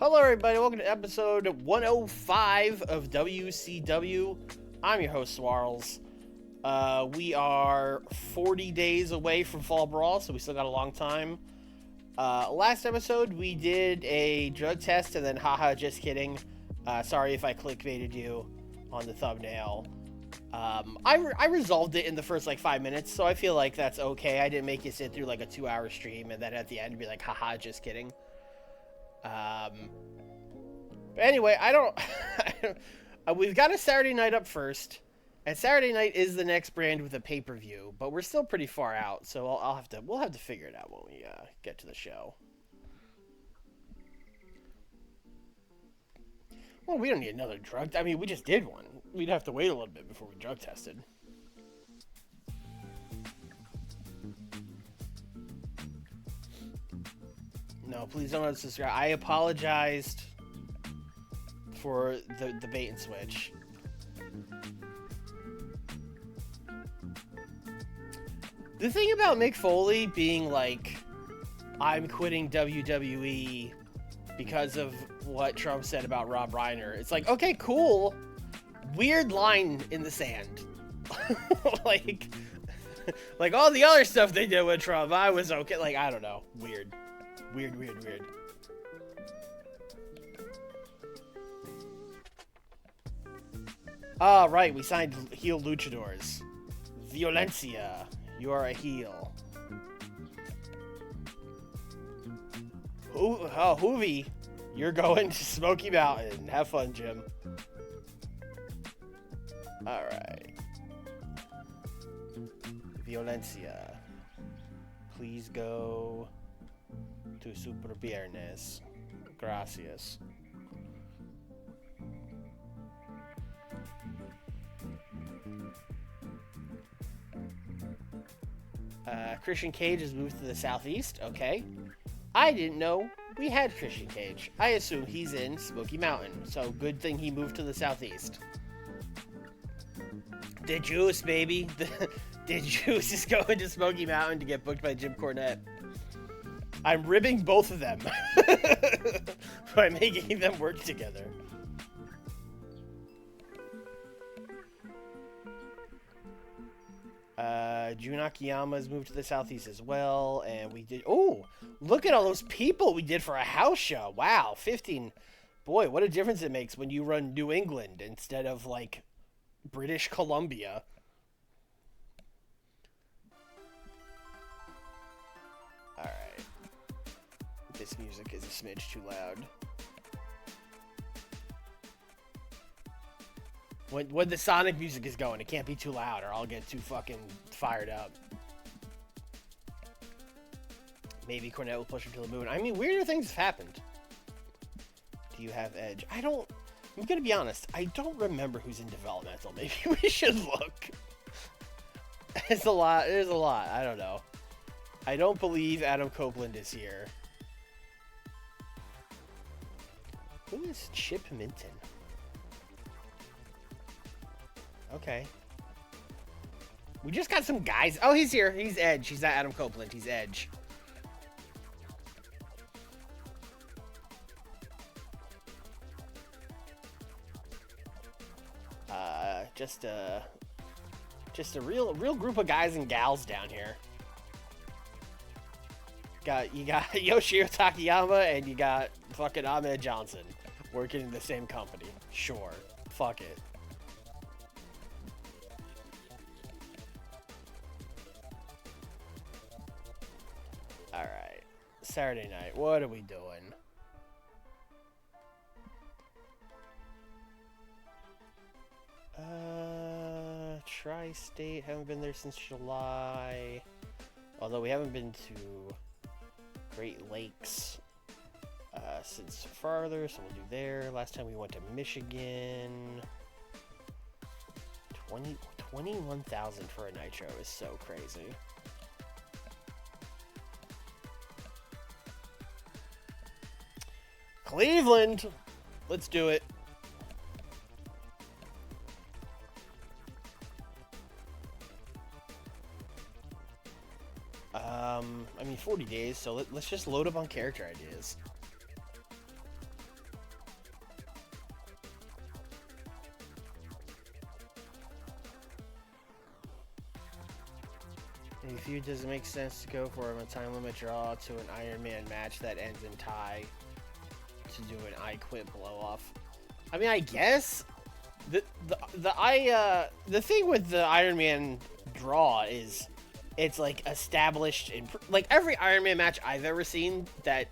Hello, everybody. Welcome to episode 105 of WCW. I'm your host, Swarls. We are 40 days away from Fall Brawl, so we still got a long time. Last episode, we did a drug test, and then haha, just kidding. Sorry if I clickbaited you on the thumbnail. I resolved it in the first, 5 minutes, so I feel like that's okay. I didn't make you sit through, a 2-hour stream, and then at the end be like, haha, just kidding. But anyway, we've got a Saturday night up first, and Saturday night is the next brand with a pay-per-view, but we're still pretty far out, so we'll have to figure it out when we get to the show. Well, we don't need another drug. I mean, we just did one. We'd have to wait a little bit before we drug tested. No, please don't unsubscribe. I apologized for the bait and switch. The thing about Mick Foley being like, I'm quitting WWE because of what Trump said about Rob Reiner, it's like, okay, cool. Weird line in the sand. like all the other stuff they did with Trump, I was okay. I don't know. Weird. Ah, right, we signed heel luchadors. Violencia, you are a heel. Hoovy, you're going to Smoky Mountain. Have fun, Jim. Alright. Violencia, please go to Super Viernes. Gracias. Christian Cage has moved to the southeast. Okay. I didn't know we had Christian Cage. I assume he's in Smoky Mountain. So good thing he moved to the southeast. The Juice, baby. The Juice is going to Smoky Mountain to get booked by Jim Cornette. I'm ribbing both of them by making them work together. Jun Akiyama has moved to the southeast as well, and we did... Oh, look at all those people we did for a house show. Wow, 15. Boy, what a difference it makes when you run New England instead of, British Columbia. Alright. This music is a smidge too loud. When the Sonic music is going, it can't be too loud or I'll get too fucking fired up. Maybe Cornette will push him to the moon. I mean, weirder things have happened. Do you have Edge? I'm gonna be honest, I don't remember who's in developmental. Maybe we should look. There's a lot. I don't know. I don't believe Adam Copeland is here. Who is Chip Minton? Okay. We just got some guys. Oh, he's here. He's Edge. He's not Adam Copeland. He's Edge. Just a real group of guys and gals down here. You got Yoshio Takayama and you got fucking Ahmed Johnson working in the same company. Sure. Fuck it. Alright. Saturday night. What are we doing? Tri-State. Haven't been there since July. Although we haven't been to Great Lakes since farther, so we'll do there. Last time we went to Michigan. 21,000 for a Nitro is so crazy. Cleveland! Let's do it. I mean, 40 days, so let's just load up on character ideas. A feud doesn't make sense to go for a time limit draw to an Iron Man match that ends in tie to do an I Quit blow off. I mean, I guess the thing with the Iron Man draw is it's like established in like every Iron Man match I've ever seen that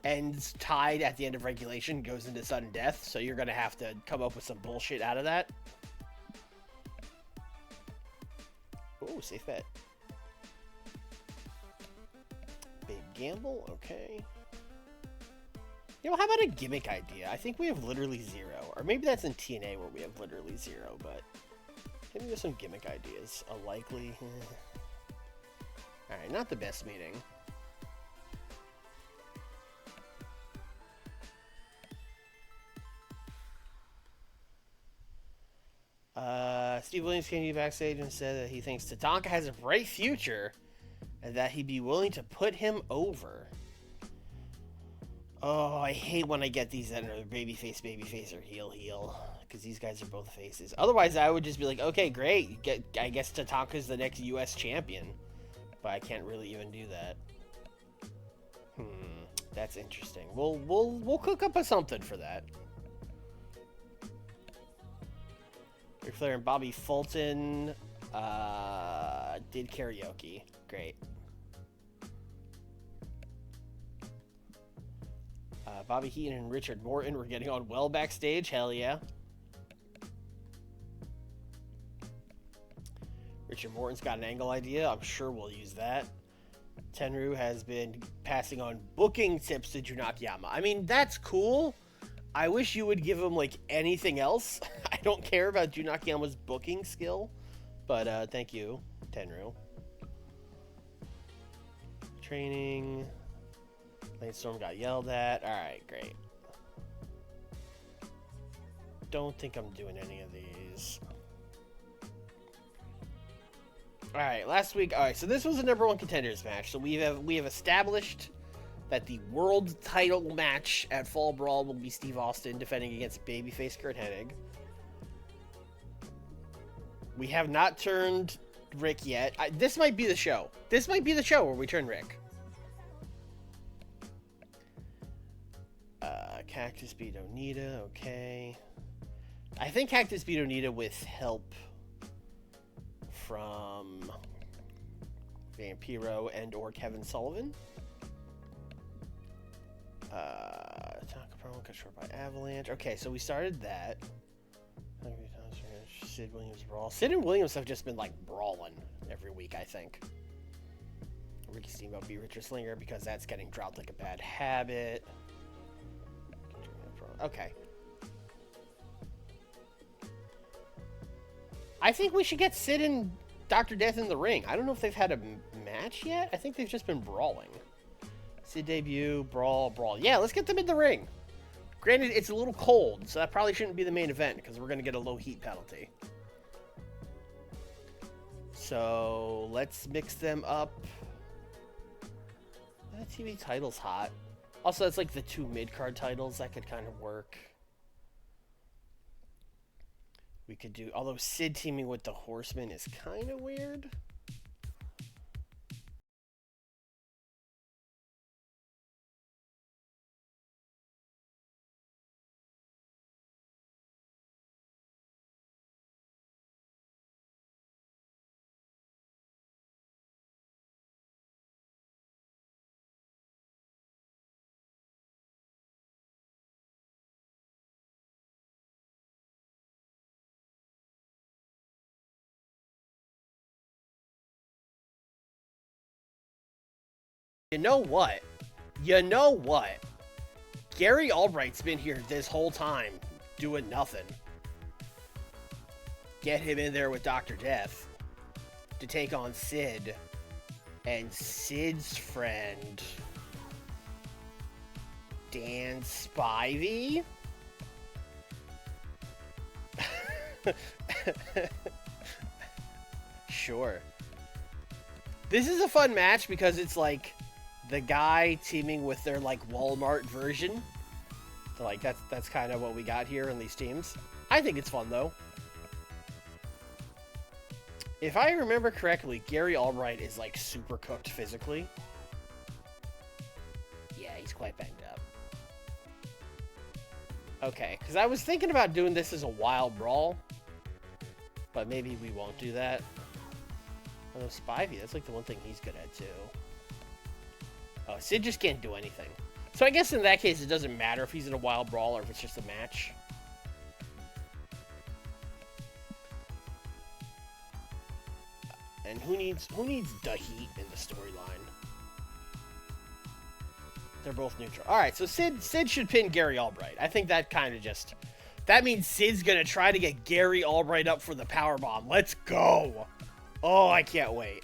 ends tied at the end of regulation goes into sudden death, so you're gonna have to come up with some bullshit out of that. Oh, safe bet. Big gamble, okay. You know, how about a gimmick idea? I think we have literally 0. Or maybe that's in TNA where we have literally 0, but maybe there's some gimmick ideas. A likely... Alright, not the best meeting. Steve Williams came to backstage and said that he thinks Tatanka has a bright future and that he'd be willing to put him over. Oh, I hate when I get these that are babyface, or heel, because these guys are both faces. Otherwise, I would just be like, okay, great, I guess Tatanka's the next U.S. champion, but I can't really even do that. That's interesting. We'll cook up a something for that. Ric Flair and Bobby Fulton did karaoke. Great. Bobby Heenan and Richard Morton were getting on well backstage. Hell yeah. Richard Morton's got an angle idea. I'm sure we'll use that. Tenryu has been passing on booking tips to Jun Akiyama. I mean, that's cool. I wish you would give him, like, anything else. I don't care about Jun Akiyama's booking skill. But, thank you, Tenryu. Training. Lane Storm got yelled at. Alright, great. Don't think I'm doing any of these. Alright, last week. Alright, so this was a #1 contenders match. So we have established that the world title match at Fall Brawl will be Steve Austin defending against babyface Kurt Hennig. We have not turned Rick yet. This might be the show. This might be the show where we turn Rick. Cactus beat Onita, okay. I think Cactus beat Onita with help from Vampiro and or Kevin Sullivan. Tatanka promo controlled by Avalanche. Okay, so we started that. Sid Williams brawl. Sid and Williams have just been like brawling every week, I think. Ricky Steamboat beat Richard Slinger because that's getting dropped like a bad habit. Okay. I think we should get Sid and Dr. Death in the ring. I don't know if they've had a match yet. I think they've just been brawling. Sid debut, brawl. Yeah, let's get them in the ring. Granted, it's a little cold, so that probably shouldn't be the main event because we're going to get a low heat penalty. So, let's mix them up. That TV title's hot. Also, it's like the 2 mid-card titles. That could kind of work. We could do... Although Sid teaming with the Horseman is kind of weird. You know what? Gary Albright's been here this whole time, doing nothing. Get him in there with Dr. Death to take on Sid and Sid's friend, Dan Spivey? Sure. This is a fun match because it's like the guy teaming with their like Walmart version. So like that's kind of what we got here in these teams. I think it's fun though. If I remember correctly, Gary Albright is like super cooked physically. Yeah, he's quite banged up. Okay, because I was thinking about doing this as a wild brawl, but maybe we won't do that. Oh, Spivey, that's like the one thing he's good at too. Oh, Sid just can't do anything. So I guess in that case, it doesn't matter if he's in a wild brawl or if it's just a match. And who needs the heat in the storyline? They're both neutral. All right, so Sid should pin Gary Albright. I think that kind of just... That means Sid's going to try to get Gary Albright up for the powerbomb. Let's go. Oh, I can't wait.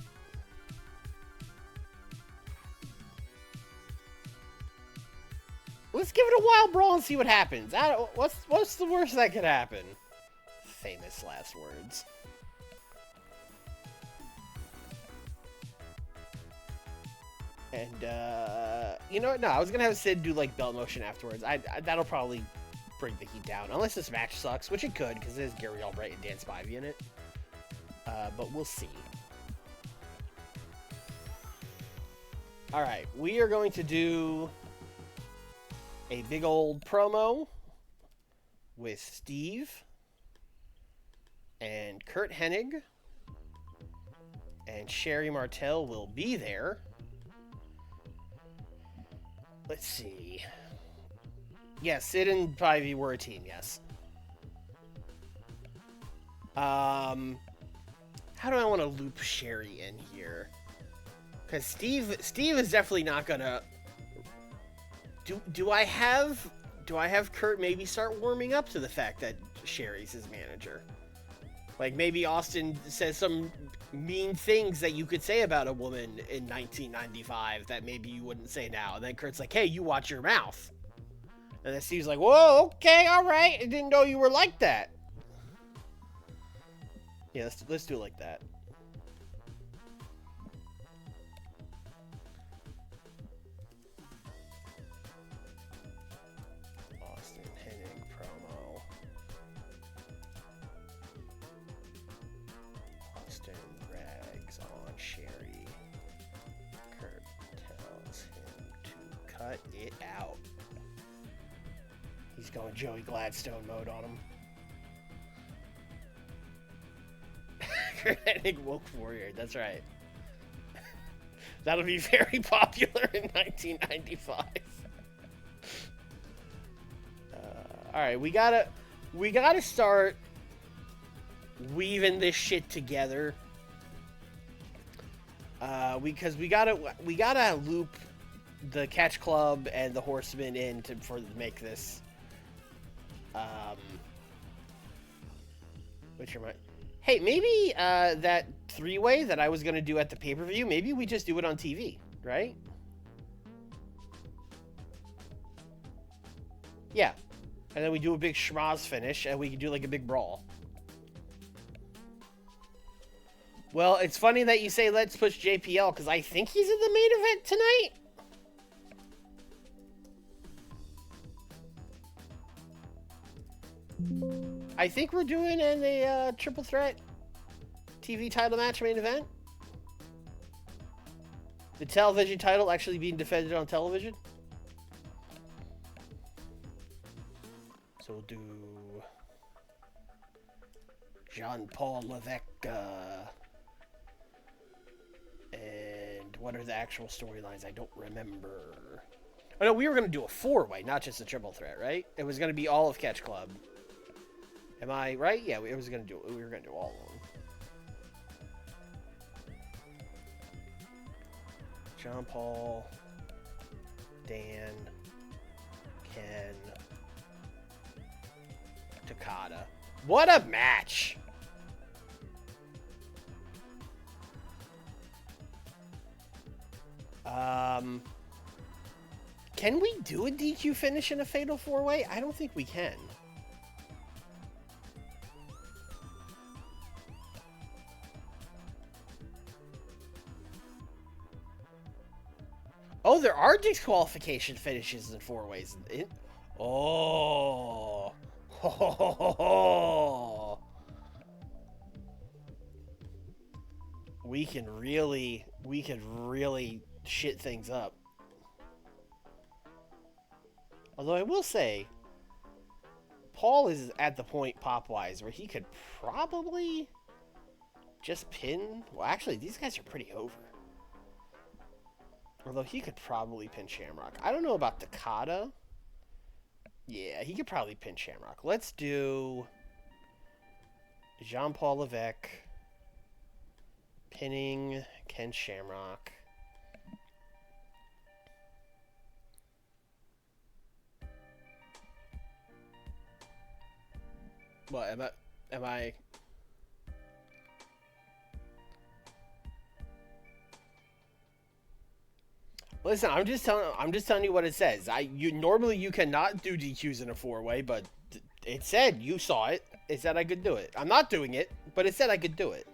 Let's give it a wild brawl and see what happens. What's the worst that could happen? Famous last words. And, you know what? No, I was going to have Sid do, like, belt motion afterwards. That'll probably bring the heat down. Unless this match sucks, which it could, because there's Gary Albright and Dan Spivey in it. But we'll see. Alright, we are going to do a big old promo with Steve and Kurt Hennig. And Sherry Martel will be there. Let's see. Yeah, Sid and Spivey were a team, yes. How do I want to loop Sherry in here? Because Steve is definitely not gonna... Do I have Kurt maybe start warming up to the fact that Sherry's his manager? Like, maybe Austin says some mean things that you could say about a woman in 1995 that maybe you wouldn't say now. And then Kurt's like, hey, you watch your mouth. And then Steve's like, whoa, okay, all right. I didn't know you were like that. Yeah, let's do it like that. Austin Hennig promo. Austin rags on Sherry. Kurt tells him to cut it out. He's going Joey Gladstone mode on him. Kurt Hennig woke warrior, that's right. That'll be very popular in 1995. All right, we gotta start weaving this shit together. Because we gotta loop the Catch Club and the Horsemen in to make this. Which are my... Hey, maybe that three-way that I was gonna do at the pay-per-view, maybe we just do it on TV, right? Yeah. And then we do a big schmaz finish, and we can do like a big brawl. Well, it's funny that you say let's push JPL, because I think he's in the main event tonight. I think we're doing a triple threat TV title match main event. The television title actually being defended on television. So we'll do Jean-Paul Levesque. And what are the actual storylines? I don't remember. Oh no, we were going to do a four-way, not just a triple threat, right? It was going to be all of Catch Club. Am I right? Yeah, we were going to do all of them. John Paul, Dan, Ken, Takada. What a match! Can we do a DQ finish in a Fatal 4-Way? I don't think we can. Oh, there are disqualification finishes in 4-Ways. Oh. we can really shit things up. Although I will say, Paul is at the point pop-wise where he could probably just pin... Well, actually, these guys are pretty over. Although he could probably pin Shamrock. I don't know about Takada. Yeah, he could probably pin Shamrock. Let's do Jean-Paul Levesque pinning Ken Shamrock. What am I Listen, I'm just telling you what it says. Normally you cannot do DQs in a 4-way, but it said, you saw it. It said I could do it. I'm not doing it, but it said I could do it.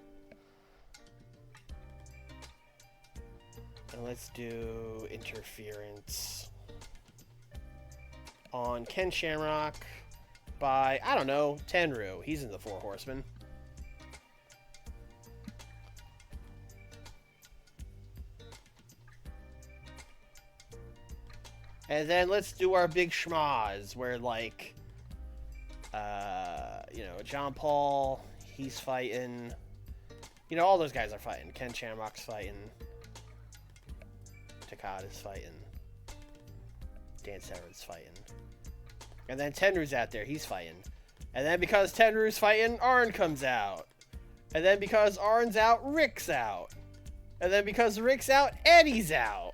And let's do interference on Ken Shamrock by, I don't know, Tenryu. He's in the 4 Horsemen. And then let's do our big schmaz, where, like, you know, John Paul, he's fighting. You know, all those guys are fighting. Ken Shamrock's fighting. Takada's fighting. Dan Severn's fighting. And then Tenryu's out there, he's fighting. And then because Tenryu's fighting, Arn comes out. And then because Arn's out, Rick's out. And then because Rick's out, Eddie's out.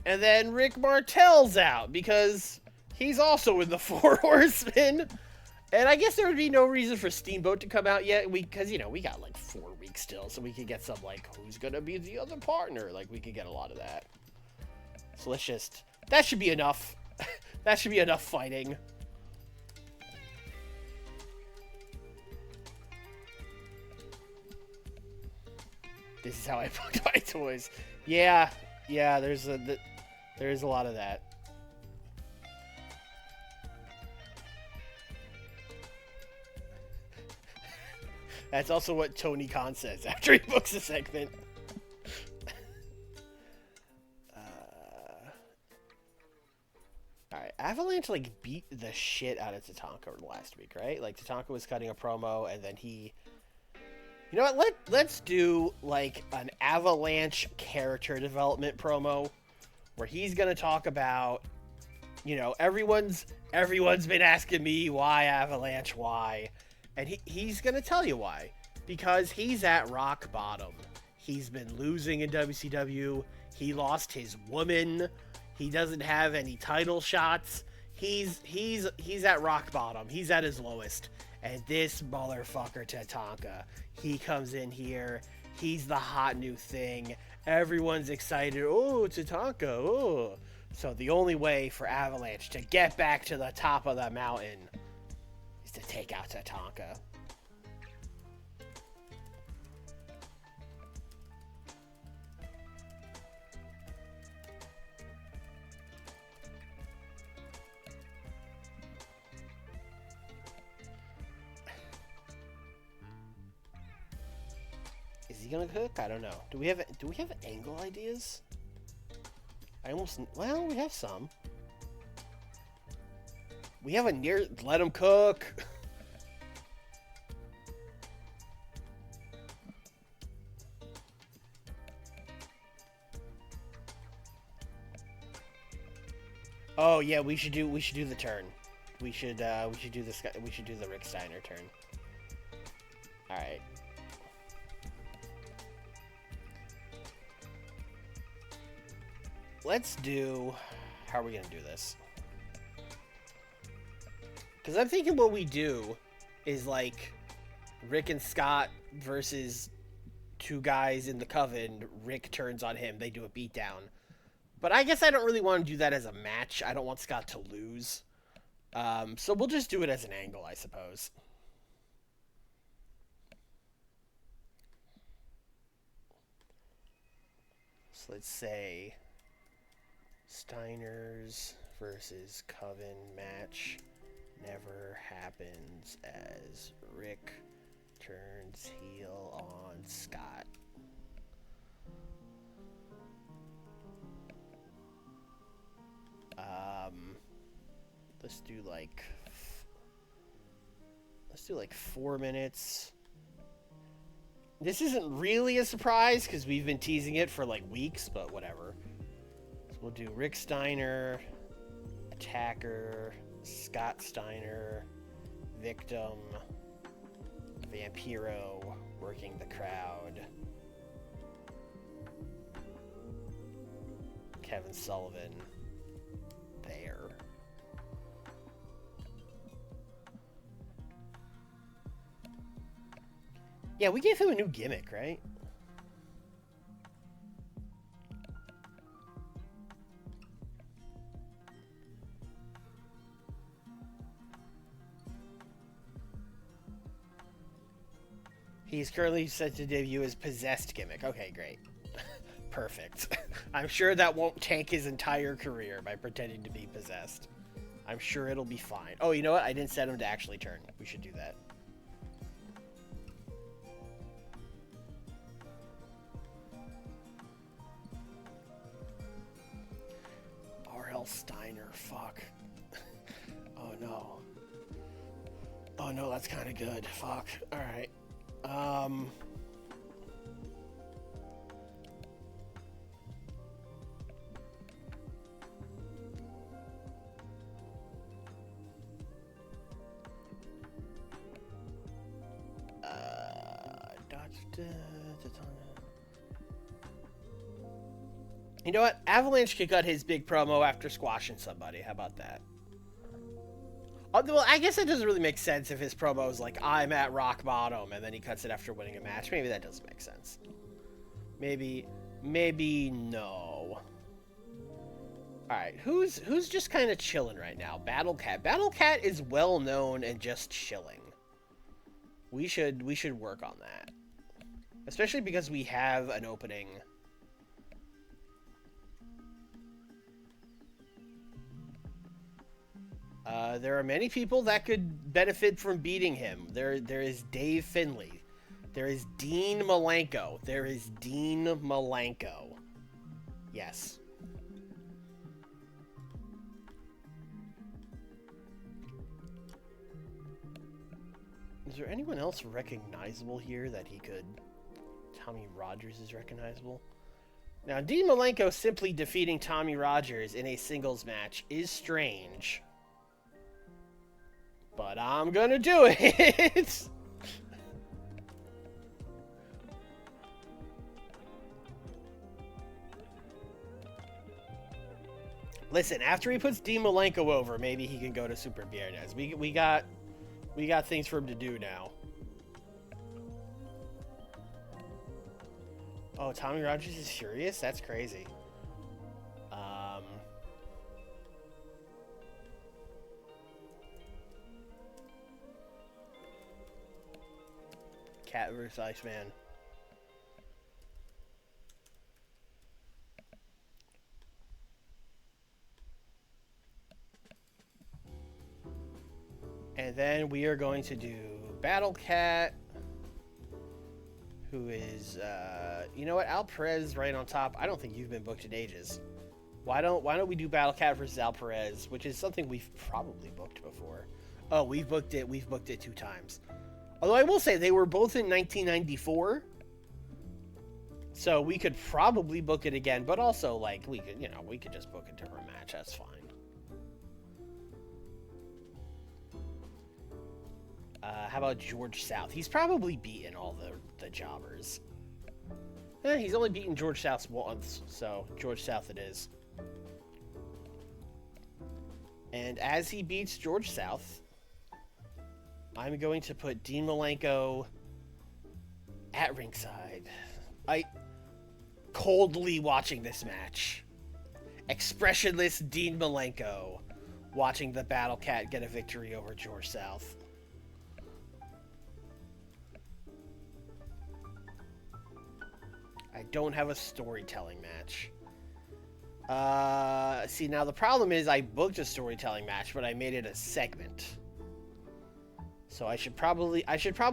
And then Rick Martel's out because he's also in the 4 Horsemen. And I guess there would be no reason for Steamboat to come out yet. Because, you know, we got like 4 weeks still. So we could get some, like, who's going to be the other partner? Like, we could get a lot of that. So let's just... That should be enough. That should be enough fighting. This is how I booked my toys. Yeah, there's a lot of that. That's also what Tony Khan says after he books a segment. Alright, Avalanche, like, beat the shit out of Tatanka last week, right? Like, Tatanka was cutting a promo, and then he... You know what, let's do, like, an Avalanche character development promo, where he's gonna talk about, you know, everyone's been asking me why Avalanche, why, and he's gonna tell you why. Because he's at rock bottom. He's been losing in WCW. He lost his woman. He doesn't have any title shots. He's at rock bottom. He's at his lowest. And this motherfucker Tatanka, he comes in here. He's the hot new thing. Everyone's excited. Oh, Tatanka. Oh. So the only way for Avalanche to get back to the top of the mountain is to take out Tatanka. Is he gonna cook? I don't know. Do we have angle ideas? Well, we have some. We have a near... Let him cook! Oh yeah, we should do the turn. We should do this. We should do the Rick Steiner turn. All right. Let's do... How are we going to do this? Because I'm thinking what we do is, like, Rick and Scott versus 2 guys in the Coven. Rick turns on him. They do a beatdown. But I guess I don't really want to do that as a match. I don't want Scott to lose. So we'll just do it as an angle, I suppose. So let's say... Steiners versus Coven match never happens as Rick Turns heel on Scott. Let's do like 4 minutes. This isn't really a surprise because we've been teasing it for like weeks, but whatever. So we'll do Rick Steiner, Attacker, Scott Steiner, Victim, Vampiro, working the crowd, Kevin Sullivan, there. Yeah, we gave him a new gimmick, right? He's currently set to debut as Possessed gimmick. Okay, great. Perfect. I'm sure that won't tank his entire career by pretending to be possessed. I'm sure it'll be fine. Oh, you know what? I didn't set him to actually turn. We should do that. R.L. Steiner, fuck. Oh no. Oh no, that's kind of good. Fuck. Alright. You know what? Avalanche could cut his big promo after squashing somebody. How about that? Well, I guess it doesn't really make sense if his promo is like, I'm at rock bottom, and then he cuts it after winning a match. Maybe that doesn't make sense. Maybe no. Alright, who's just kind of chilling right now? Battle Cat. Battle Cat is well known and just chilling. We should work on that. Especially because we have an opening. There are many people that could benefit from beating him. There is Dave Finlay. There is Dean Malenko. There is Dean Malenko. Yes. Is there anyone else recognizable here that he could... Tommy Rogers is recognizable. Now, Dean Malenko simply defeating Tommy Rogers in a singles match is strange. But I'm gonna do it! Listen, after he puts Dean Malenko over, maybe he can go to Super Viernes. We got things for him to do now. Oh, Tommy Rogers is furious? That's crazy. Cat vs. Iceman. And then we are going to do Battle Cat, who is, you know what, Al Perez right on top. I don't think you've been booked in ages. Why don't we do Battle Cat versus Al Perez, which is something we've probably booked before. Oh, we've booked it 2 times. Although I will say they were both in 1994, so we could probably book it again. But also, like, we could just book a different match. That's fine. How about George South? He's probably beaten all the jobbers. He's only beaten George South once, so George South it is. And as he beats George South, I'm going to put Dean Malenko at ringside. Coldly watching this match. Expressionless Dean Malenko watching the Battle Cat get a victory over George South. I don't have a storytelling match. See, now the problem is I booked a storytelling match, but I made it a segment. So I should probably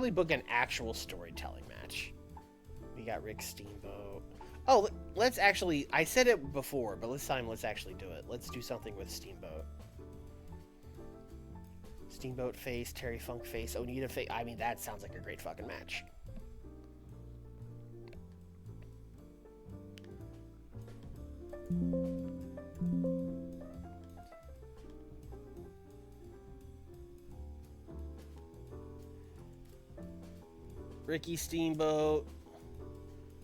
book an actual storytelling match. We got Rick Steamboat. Oh, let's actually, I said it before, but this time let's actually do it. Let's do something with Steamboat. Steamboat face, Terry Funk face, Onita face. I mean, that sounds like a great fucking match. Ricky Steamboat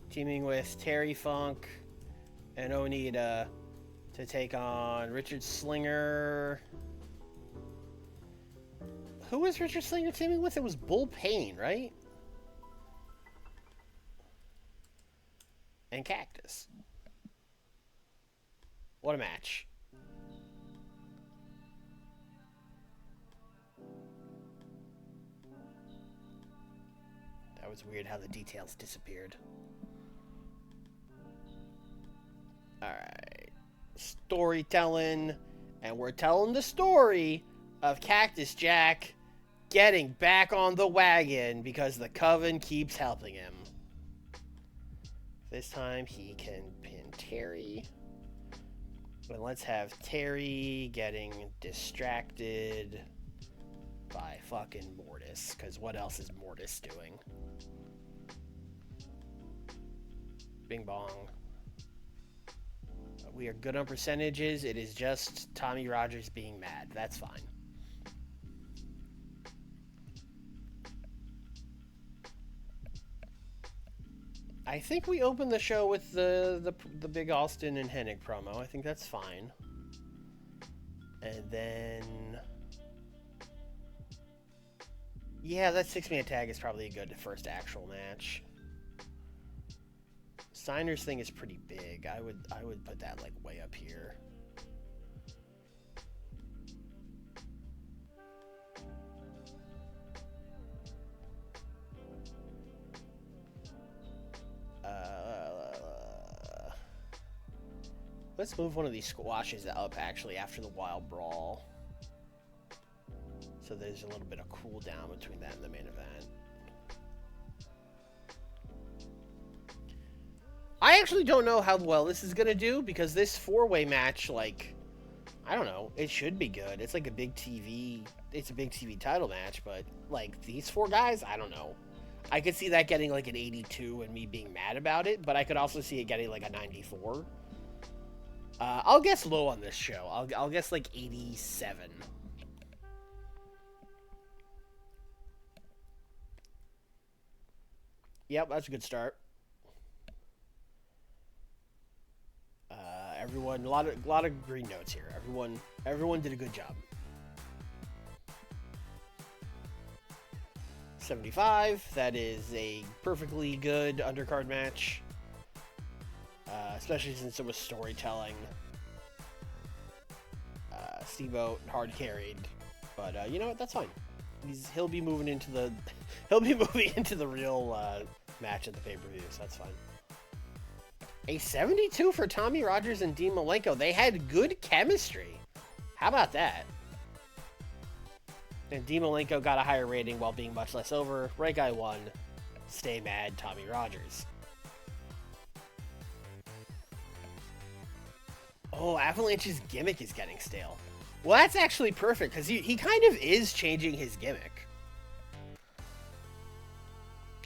teaming with Terry Funk and Onita to take on Richard Slinger. Who was Richard Slinger teaming with? It was Bull Payne, right? And Cactus. What a match. That was weird how the details disappeared. Alright. Storytelling. And we're telling the story of Cactus Jack getting back on the wagon because the Coven keeps helping him. This time he can pin Terry. But let's have Terry getting distracted by fucking Mortis. Because what else is Mortis doing? Bing bong. We are good on percentages. It is just Tommy Rogers being mad. That's fine. I think we opened the show with the big Austin and Hennig promo. I think that's fine. And then... yeah, that 6-man tag is probably a good first actual match. Steiner's thing is pretty big. I would put that like way up here. Let's move one of these squashes up actually after the Wild Brawl. So there's a little bit of cooldown between that and the main event. I actually don't know how well this is going to do because this 4-way match, like, I don't know, it should be good. It's like a big TV, it's a big TV title match, but like these 4 guys, I don't know. I could see that getting like an 82 and me being mad about it, but I could also see it getting like a 94. I'll guess low on this show. I'll guess like 87. Yep, that's a good start. Everyone, a lot of green notes here. Everyone did a good job. 75. That is a perfectly good undercard match. Especially since it was storytelling. Steamboat hard carried, but you know what? That's fine. He'll be moving into the real match at the pay-per-view, so that's fine. A 72 for Tommy Rogers and Dean Malenko. They had good chemistry. How about that? And Dean Malenko got a higher rating while being much less over. Right guy won. Stay mad, Tommy Rogers. Oh, Avalanche's gimmick is getting stale. Well, that's actually perfect, because he kind of is changing his gimmick.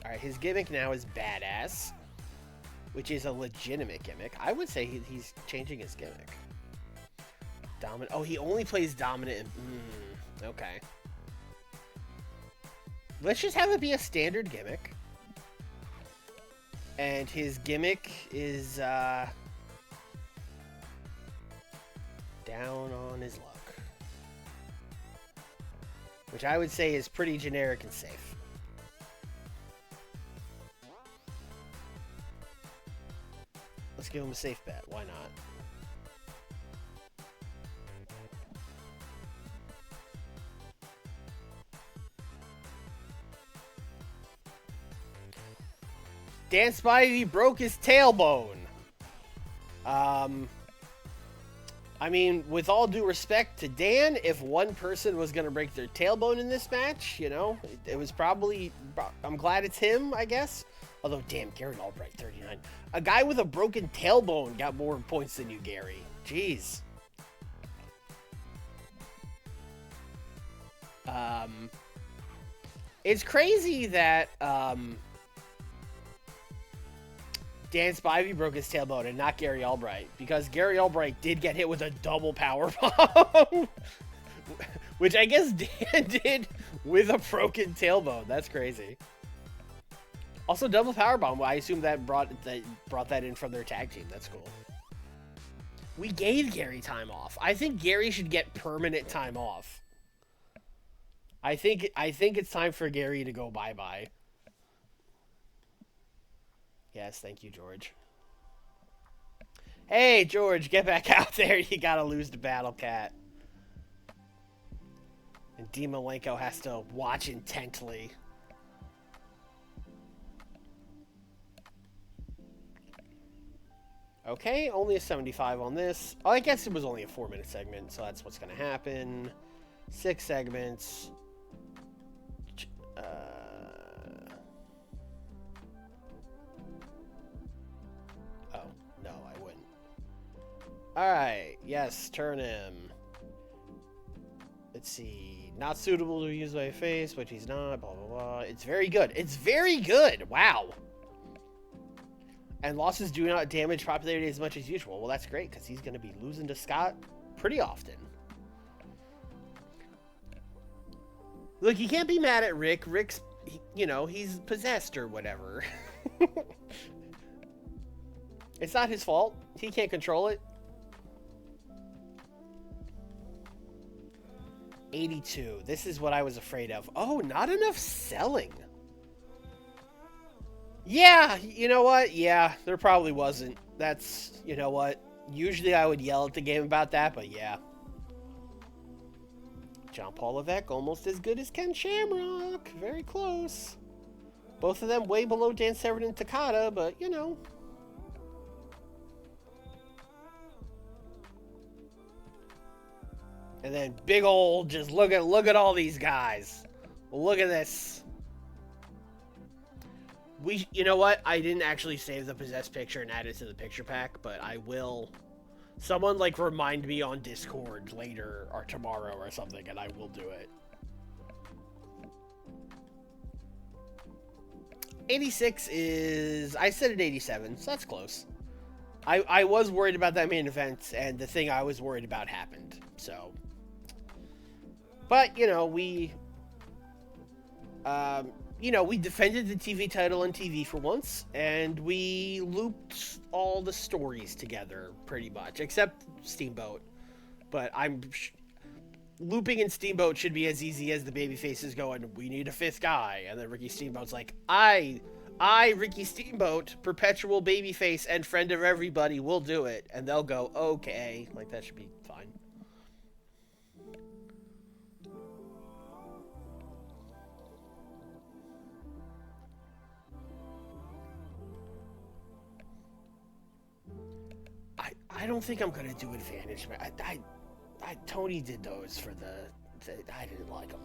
Alright, his gimmick now is Badass, which is a legitimate gimmick. I would say he's changing his gimmick. Dominant. Oh, he only plays Dominant. Okay. Let's just have it be a standard gimmick. And his gimmick is, down on his luck. Which I would say is pretty generic and safe. Let's give him a safe bet. Why not? Dan Spivey broke his tailbone. I mean, with all due respect to Dan, if one person was going to break their tailbone in this match, you know, it was probably... I'm glad it's him, I guess. Although, damn, Gary Albright, 39. A guy with a broken tailbone got more points than you, Gary. Jeez. It's crazy that Dan Spivey broke his tailbone and not Gary Albright, because Gary Albright did get hit with a double powerbomb, which I guess Dan did with a broken tailbone. That's crazy. Also, double powerbomb. I assume that brought that in from their tag team. That's cool. We gave Gary time off. I think Gary should get permanent time off. I think it's time for Gary to go bye-bye. Yes, thank you, George. Hey, George, get back out there. You gotta lose to Battle Cat. And Dean Malenko has to watch intently. Okay, only a 75 on this. Oh, I guess it was only a 4-minute segment, so that's what's gonna happen. 6 segments. Oh, no, I wouldn't. Alright, yes, turn him. Let's see. Not suitable to use by face, which he's not, blah, blah, blah. It's very good. It's very good! Wow! And losses do not damage popularity as much as usual. Well, that's great, because he's going to be losing to Scott pretty often. Look, you can't be mad at Rick. Rick's, you know, he's possessed or whatever. It's not his fault. He can't control it. 82. This is what I was afraid of. Oh, not enough selling. Yeah, you know what? Yeah, there probably wasn't. That's, you know what? Usually I would yell at the game about that, but yeah. John Paul Levesque, almost as good as Ken Shamrock. Very close. Both of them way below Dan Severn and Takada, but, you know. And then big old, just look at all these guys. Look at this. You know what? I didn't actually save the possessed picture and add it to the picture pack, but I will. Someone, like, remind me on Discord later or tomorrow or something, and I will do it. 86 is... I said it 87, so that's close. I was worried about that main event, and the thing I was worried about happened, so... But, you know, we defended the TV title on TV for once, and we looped all the stories together, pretty much, except Steamboat. But looping in Steamboat should be as easy as the babyfaces going, we need a 5th guy, and then Ricky Steamboat's like, I, Ricky Steamboat, perpetual babyface and friend of everybody, will do it. And they'll go, okay, like, that should be fine. I don't think I'm gonna do advantage. Tony did those for I didn't like them.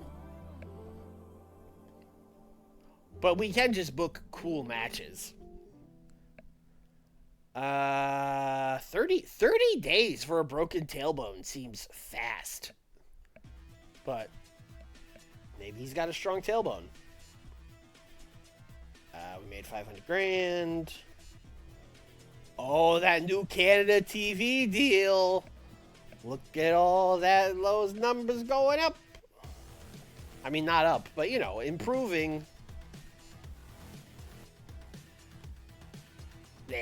But we can just book cool matches. 30 days for a broken tailbone seems fast. But maybe he's got a strong tailbone. We made 500 grand. Oh, that new Canada TV deal. Look at all those numbers going up. I mean, not up, but, you know, improving. Nah.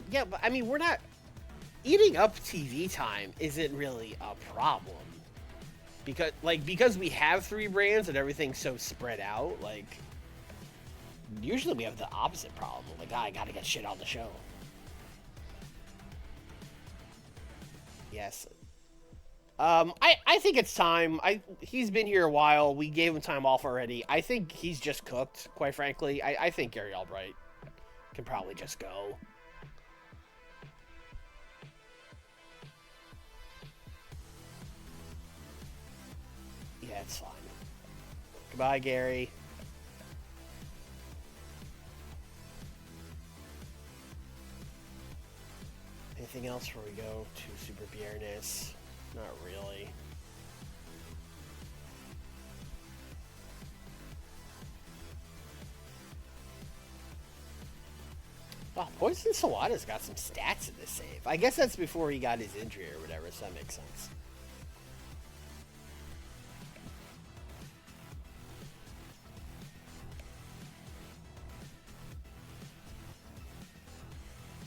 Yeah, but, I mean, we're not... Eating up TV time isn't really a problem. Because we have 3 brands and everything's so spread out, like, usually we have the opposite problem. Like, I gotta get shit on the show. Yes. I think it's time. He's been here a while. We gave him time off already. I think he's just cooked, quite frankly. I think Gary Albright. Can probably just go. Yeah, it's fine. Goodbye, Gary. Anything else before we go to Super Viernes? Not really. Oh, Poison Salada's got some stats in this save. I guess that's before he got his injury or whatever, so that makes sense.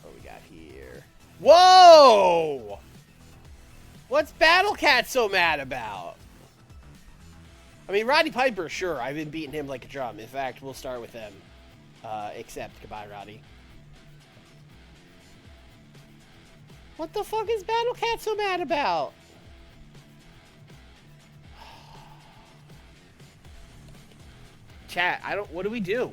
What we got here? Whoa! What's Battle Cat so mad about? I mean, Roddy Piper, sure. I've been beating him like a drum. In fact, we'll start with him. Except, goodbye, Roddy. What the fuck is Battle Cat so mad about? Chat, what do we do?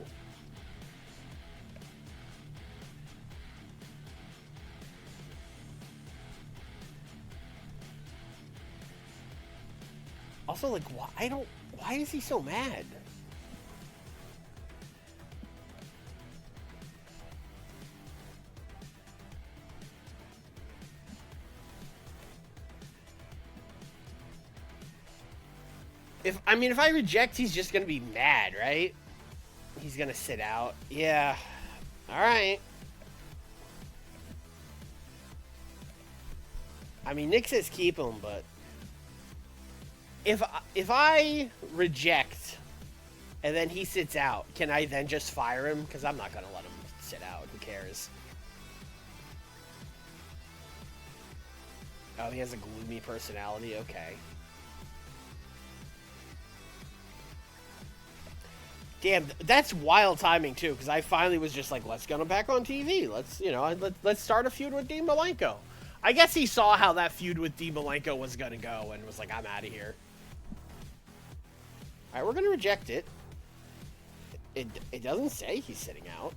Also, like, why is he so mad? If I reject, he's just gonna be mad, right? He's gonna sit out. Yeah. Alright. I mean, Nick says keep him, but if I reject and then he sits out, can I then just fire him? Because I'm not gonna let him sit out. Who cares? Oh, he has a gloomy personality? Okay. Damn, that's wild timing too, because I finally was just like, let's get him back on TV. Let's start a feud with Dean Malenko. I guess he saw how that feud with Dean Malenko was gonna go and was like, I'm out of here. All right, we're gonna reject it. It doesn't say he's sitting out.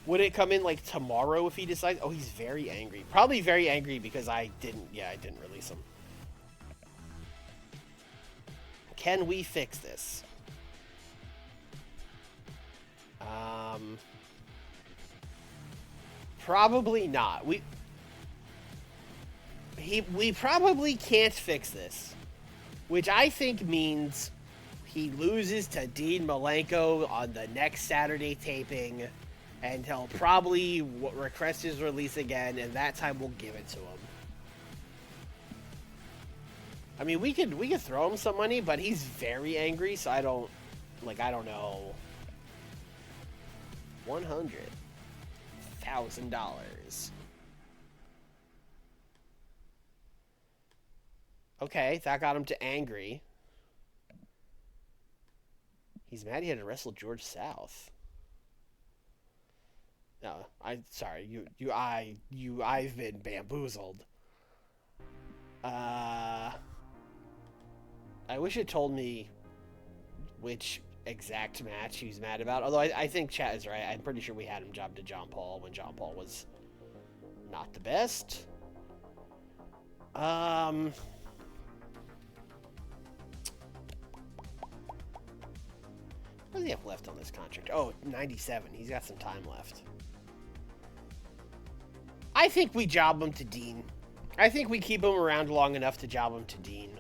Would it come in like tomorrow if he decides? Oh, he's very angry. Probably very angry because I didn't release him. Can we fix this? Probably not. We probably can't fix this, which I think means he loses to Dean Malenko on the next Saturday taping. And he'll probably request his release again, and that time we'll give it to him. I mean, we could throw him some money, but he's very angry, so I don't know. $100,000. Okay, that got him to angry. He's mad he had to wrestle George South. No, I've been bamboozled. I wish it told me which exact match he's mad about. Although I think chat is right. I'm pretty sure we had him job to John Paul when John Paul was not the best. What does he have left on this contract? Oh, 97. He's got some time left. I think we job him to Dean. I think we keep him around long enough to job him to Dean.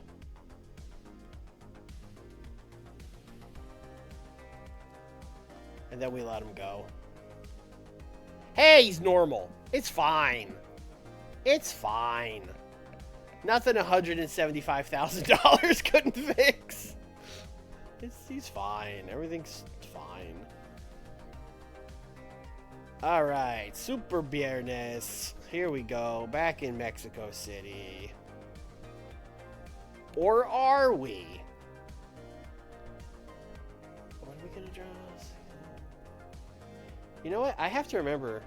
And then we let him go. Hey, he's normal. It's fine. It's fine. Nothing $175,000 couldn't fix. He's fine. Everything's fine. Alright, Super Viernes. Here we go. Back in Mexico City. Or are we? What are we gonna draw? You know what? I have to remember.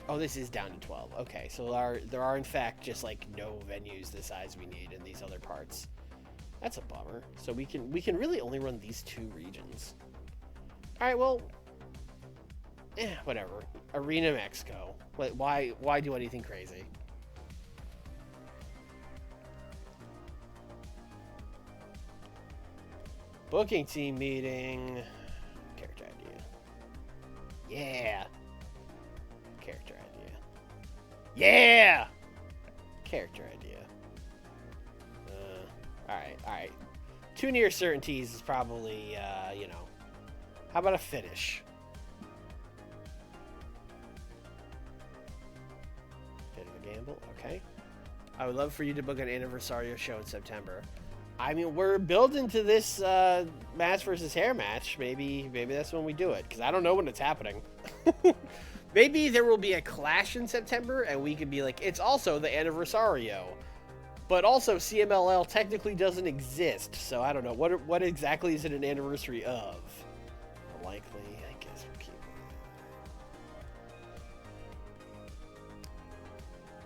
Oh, this is down to 12. Okay, so there are in fact just like no venues the size we need in these other parts. That's a bummer. So we can really only run these 2 regions. All right, well, whatever. Arena Mexico. Why do anything crazy? Booking team meeting. Character idea. Yeah. Character idea. Yeah. Character idea. All right. 2 near certainties is probably, you know. How about a finish? Bit of a gamble. Okay. I would love for you to book an Anniversario show in September. I mean, we're building to this match versus hair match. Maybe that's when we do it, because I don't know when it's happening. Maybe there will be a clash in September, and we could be like, it's also the Anniversario. But also, CMLL technically doesn't exist, so I don't know. What exactly is it an anniversary of? Likely, I guess we'll keep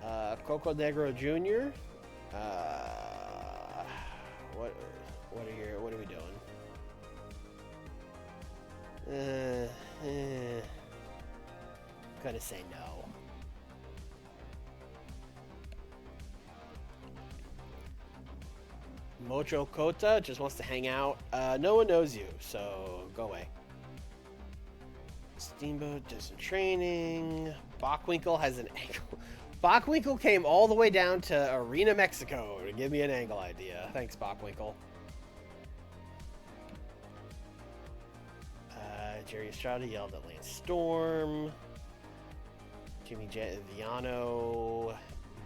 it. Coco Negro Jr. What are we doing? Gonna say no. Mocho Kota just wants to hang out. No one knows you, so go away. Steamboat does some training. Bockwinkel has an angle. Bockwinkel came all the way down to Arena Mexico to give me an angle idea. Thanks, Bockwinkel. Jerry Estrada yelled at Lance Storm. Jimmy Viano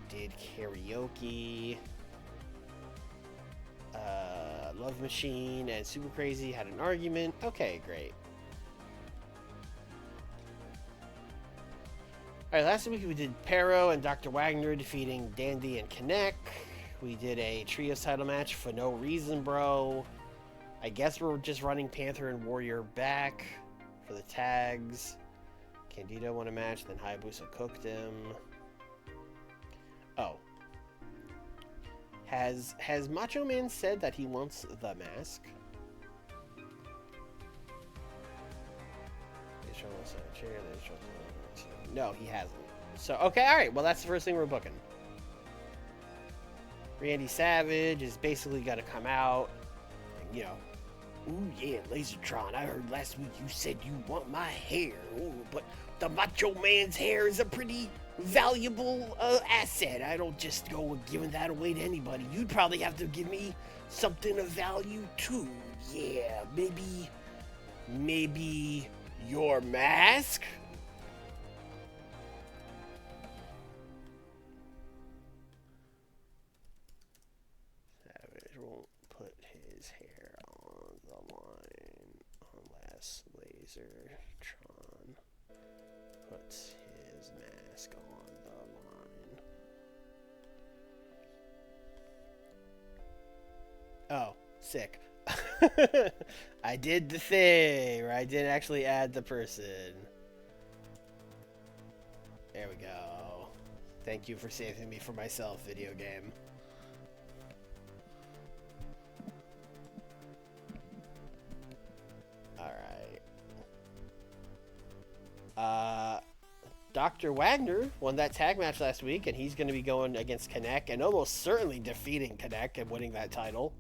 did karaoke. Love Machine and Super Crazy had an argument. Okay, great. Alright, last week we did Pero and Dr. Wagner defeating Dandy and Kinect. We did a trios title match for no reason, bro. I guess we're just running Panther and Warrior back for the tags. Candido won a match, then Hayabusa cooked him. Oh. Has Macho Man said that he wants the mask? No, he hasn't. So, okay, alright, well, that's the first thing we're booking. Randy Savage is basically got to come out. And, you know, ooh, yeah, Lasertron, I heard last week you said you want my hair. Ooh, but the Macho Man's hair is a pretty valuable asset. I don't just go giving that away to anybody. You'd probably have to give me something of value, too. Yeah, maybe your mask? Savage won't put his hair on the line unless Lasertron puts his mask on the line. Oh, sick. I did the thing where I did actually add the person. There we go. Thank you for saving me from myself, video game. Alright. Dr. Wagner won that tag match last week, and he's going to be going against Kinect and almost certainly defeating Kinect and winning that title.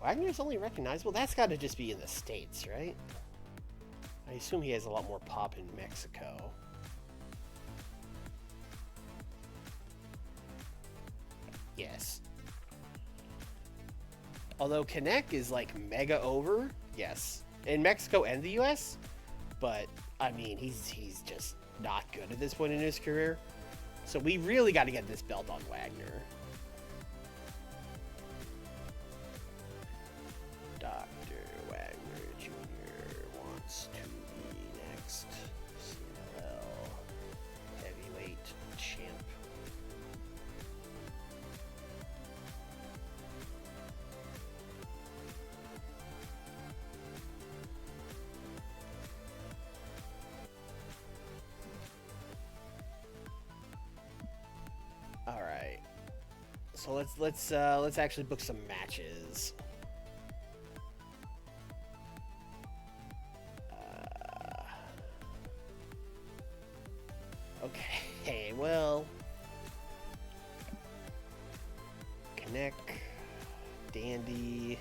Wagner's only recognizable? That's got to just be in the States, right? I assume he has a lot more pop in Mexico. Yes. Although Kinect is like mega over, yes. In Mexico and the US, but I mean, he's just not good at this point in his career. So we really got to get this belt on Wagner. Dr. Wagner Jr. wants to be next CMLL heavyweight champ. So let's actually book some matches. Okay, well, Connect, Dandy.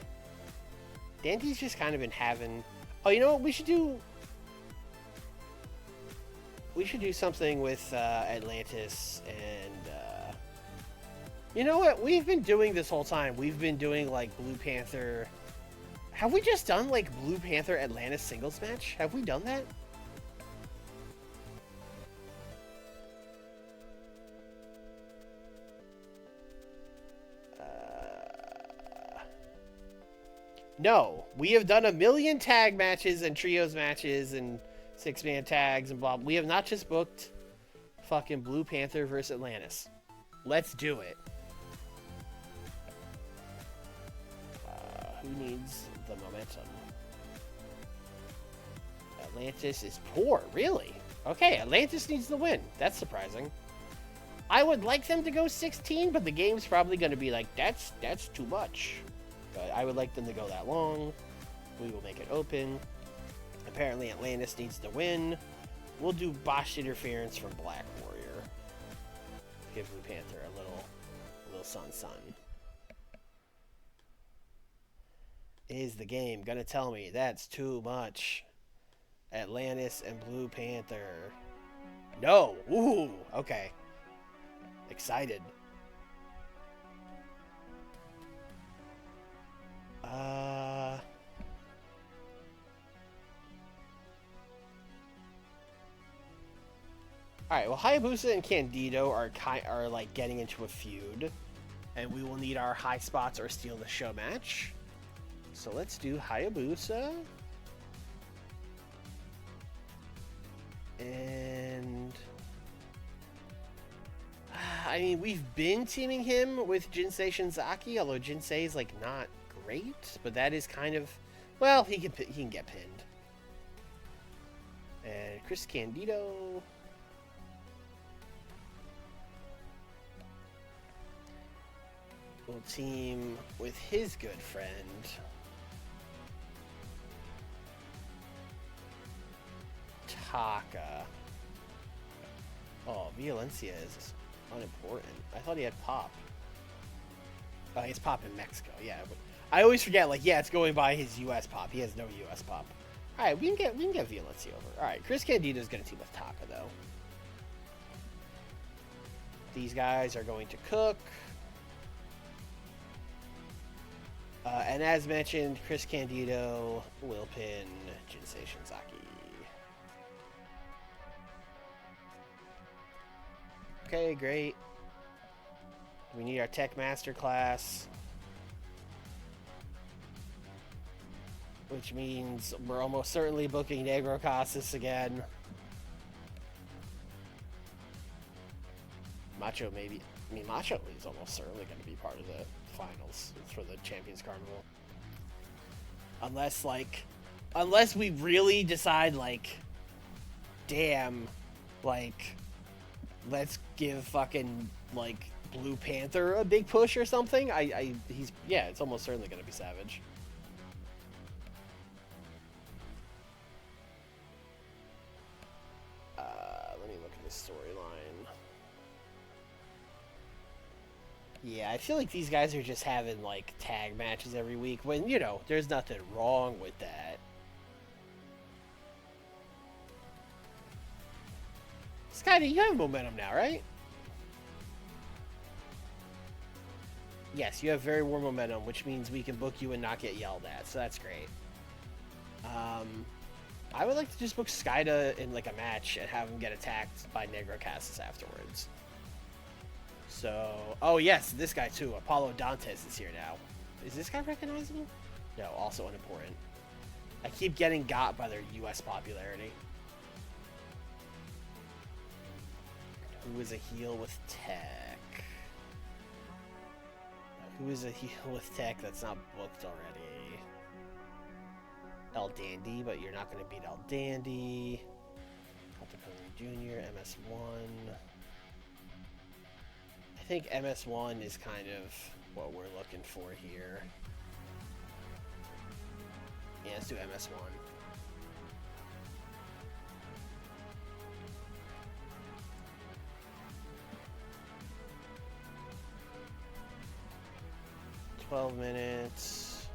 Dandy's just kind of been having. Oh, you know what? We should do something with Atlantis and. You know what? We've been doing this whole time. We've been doing like Blue Panther. Have we just done like Blue Panther Atlantis singles match? Have we done that? No, we have done a million tag matches and trios matches and 6-man tags and blah. We have not just booked fucking Blue Panther versus Atlantis. Let's do it. Who needs the momentum? Atlantis is poor, really? Okay, Atlantis needs the win. That's surprising. I would like them to go 16, but the game's probably going to be like, that's too much. But I would like them to go that long. We will make it open. Apparently Atlantis needs to win. We'll do botched interference from Black Warrior. Give Blue Panther a little sun. Is the game gonna tell me that's too much? Atlantis and Blue Panther. No! Ooh! Okay. Excited. Alright, well, Hayabusa and Candido are like getting into a feud. And we will need our high spots or steal the show match. So let's do Hayabusa. And I mean, we've been teaming him with Jinsei Shinzaki, although Jinsei is like not great, but that is kind of, well, he can get pinned. And Chris Candido. Will team with his good friend Taka. Oh, Violencia is unimportant. I thought he had Pop. Oh, he's Pop in Mexico, yeah. But I always forget, like, yeah, it's going by his U.S. Pop. He has no U.S. Pop. All right, we can get Violencia over. All right, Chris Candido's gonna team with Taka though. These guys are going to cook. And as mentioned, Chris Candido will pin Jinsei Shinzaki. Okay, great. We need our Tech Master class. Which means we're almost certainly booking Negro Casas again. Macho maybe. I mean, Macho is almost certainly going to be part of the finals for the Champions Carnival. Unless we really decide, like, damn, like, let's give fucking, like, Blue Panther a big push or something. It's almost certainly going to be Savage. Let me look at this storyline. Yeah, I feel like these guys are just having, like, tag matches every week when, you know, there's nothing wrong with that. Scotty, you have momentum now, right? Yes, you have very warm momentum, which means we can book you and not get yelled at, so that's great. I would like to just book Skyda in, like, a match and have him get attacked by Negro Casas afterwards. So, oh yes, this guy too. Apollo Dantes is here now. Is this guy recognizable? No, also unimportant. I keep getting got by their U.S. popularity. Who is a heel with tech? Who is a heel with tech that's not booked already? El Dandy, but you're not going to beat El Dandy. Jr., MS1. I think MS1 is kind of what we're looking for here. Yeah, let's do MS1. $12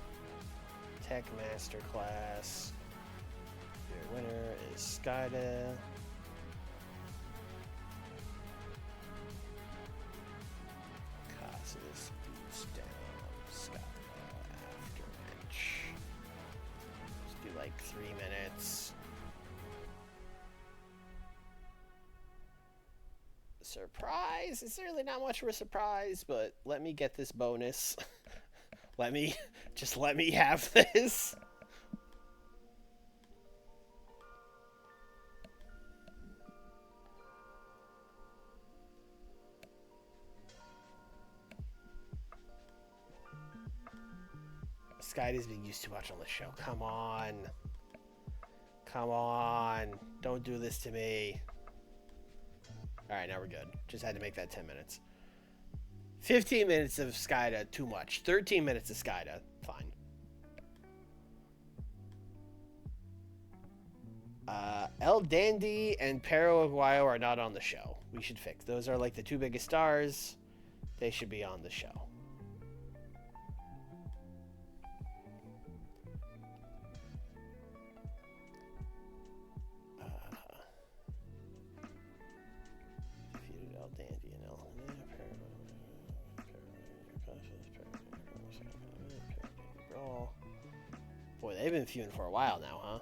Tech Masterclass. Your winner is Skida. Casas beats down Skida after match. Let's do like 3 minutes. Surprise! It's really not much of a surprise, but let me get this bonus. let me have this. Skydi's been used too much on the show. Come on. Come on. Don't do this to me. Alright, now we're good. Just had to make that 10 minutes. 15 minutes of Skida, too much. 13 minutes of Skida, fine. El Dandy and Pero Aguayo are not on the show. We should fix. Those are like the 2 biggest stars. They should be on the show. Boy, they've been feuding for a while now, huh?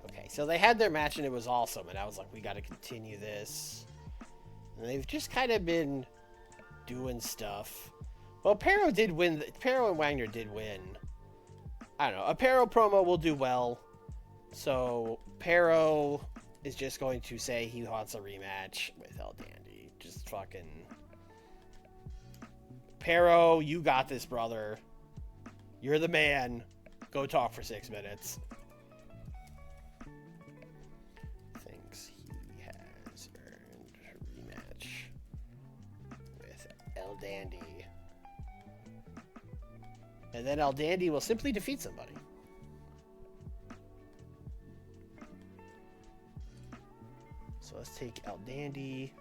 Okay, so they had their match and it was awesome, and I was like, we got to continue this. And they've just kind of been doing stuff. Well, Pero did win. Pero and Wagner did win. I don't know. A Pero promo will do well. So, Pero is just going to say he wants a rematch with El Dandy. Just fucking... Pero, you got this, brother. You're the man. Go talk for 6 minutes. Thinks he has earned a rematch with El Dandy. And then El Dandy will simply defeat somebody. So let's take El Dandy.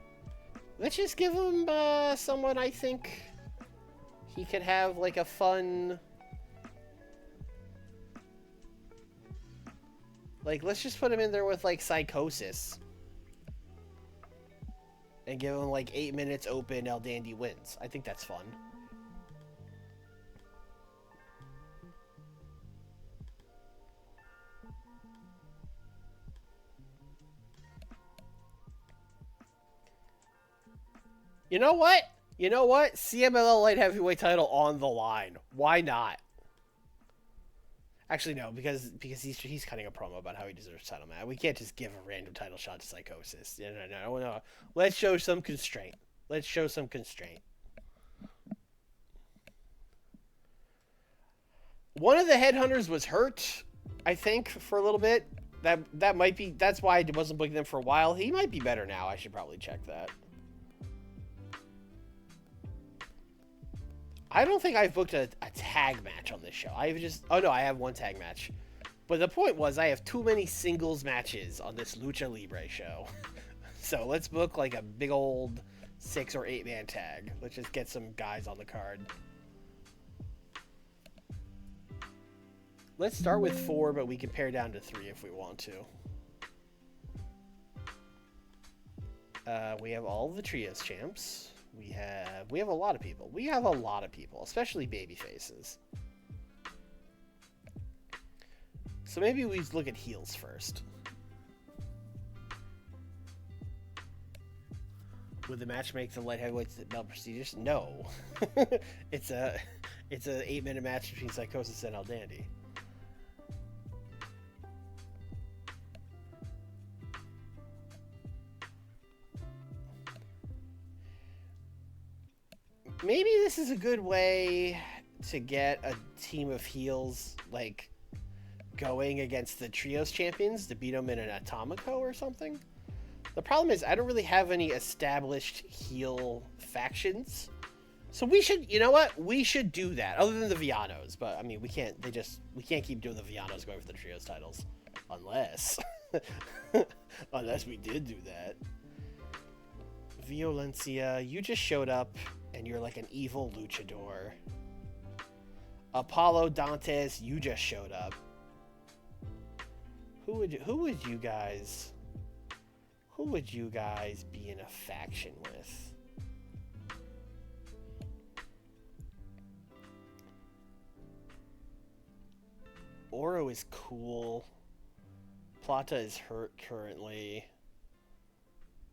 Let's just give him someone I think he could have like a fun... Like, let's just put him in there with like Psychosis. And give him like 8 minutes open, El Dandy wins. I think that's fun. You know what? You know what? CMLL Light Heavyweight title on the line. Why not? Actually, no, because he's cutting a promo about how he deserves title match. We can't just give a random title shot to Psychosis. No. Let's show some constraint. Let's show some constraint. One of the headhunters was hurt, I think, for a little bit. That might be... That's why I wasn't booking them for a while. He might be better now. I should probably check that. I don't think I've booked a tag match on this show. I've just... Oh, no, I have one tag match. But the point was I have too many singles matches on this Lucha Libre show. So let's book like a big old 6 or 8 man tag. Let's just get some guys on the card. Let's start with 4, but we can pare down to 3 if we want to. We have all the trios champs. We have a lot of people. We have a lot of people, especially baby faces. So maybe we look at heels first. Would the match make the light heavyweights belt prestigious? No. It's a 8-minute match between Psychosis and El Dandy. maybe this is a good way to get a team of heels, like, going against the Trios champions to beat them in an Atomico or something. The problem is I don't really have any established heel factions. So we should, you know what? We should do that, other than the Villanos. But, I mean, we can't keep doing the Villanos going for the Trios titles. Unless... unless we did do that. Violencia, you just showed up, and you're like an evil luchador. Apollo Dantes, you just showed up. Who would you guys be in a faction with? Oro is cool. Plata is hurt currently.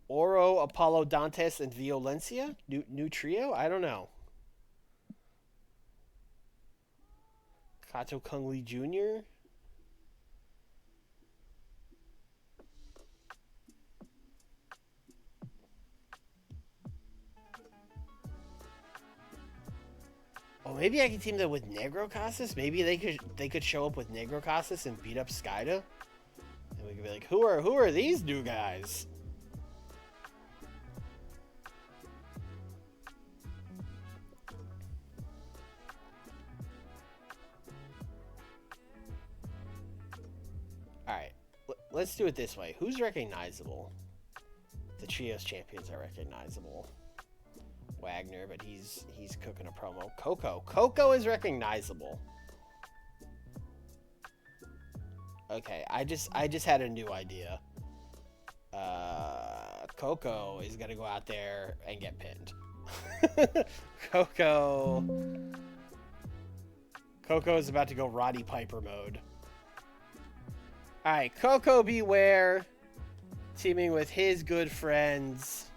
Oro, Apollo Dantes, and Violencia? New trio? I don't know. Kato Kung Lee Jr.? Oh, maybe I could team that with Negro Casas. Maybe they could show up with Negro Casas and beat up Skida. And we could be like, who are these new guys? Alright, let's do it this way. Who's recognizable? The Trios champions are recognizable. Wagner, but he's cooking a promo. Coco is recognizable. Okay, I just had a new idea. Coco is gonna go out there and get pinned. Coco is about to go Roddy Piper mode. Alright, Coco Beware teaming with his good friends.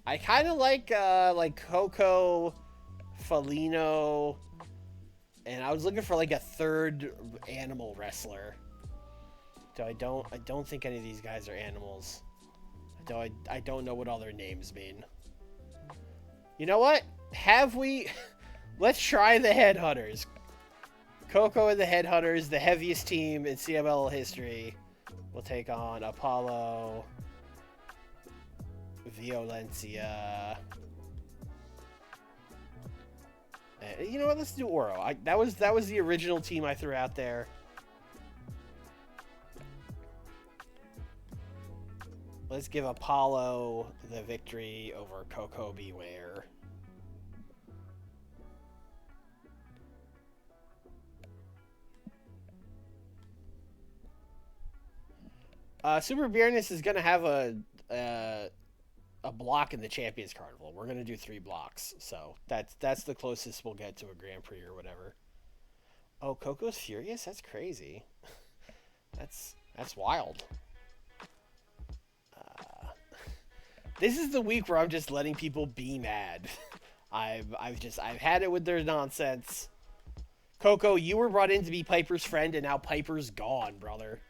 I kind of like Coco, Felino, and I was looking for like a third animal wrestler. So I don't think any of these guys are animals. I don't know what all their names mean. You know what? Let's try the Headhunters. Coco and the Headhunters, the heaviest team in CML history, will take on Apollo, Violencia. You know what? Let's do Oro. That was the original team I threw out there. Let's give Apollo the victory over Coco Beware. Super Viernes is gonna have a block in the Champions Carnival. We're gonna do 3 blocks, so that's the closest we'll get to a Grand Prix or whatever. Oh, Coco's furious? That's crazy. That's wild. This is the week where I'm just letting people be mad. I've had it with their nonsense. Coco, you were brought in to be Piper's friend, and now Piper's gone, brother.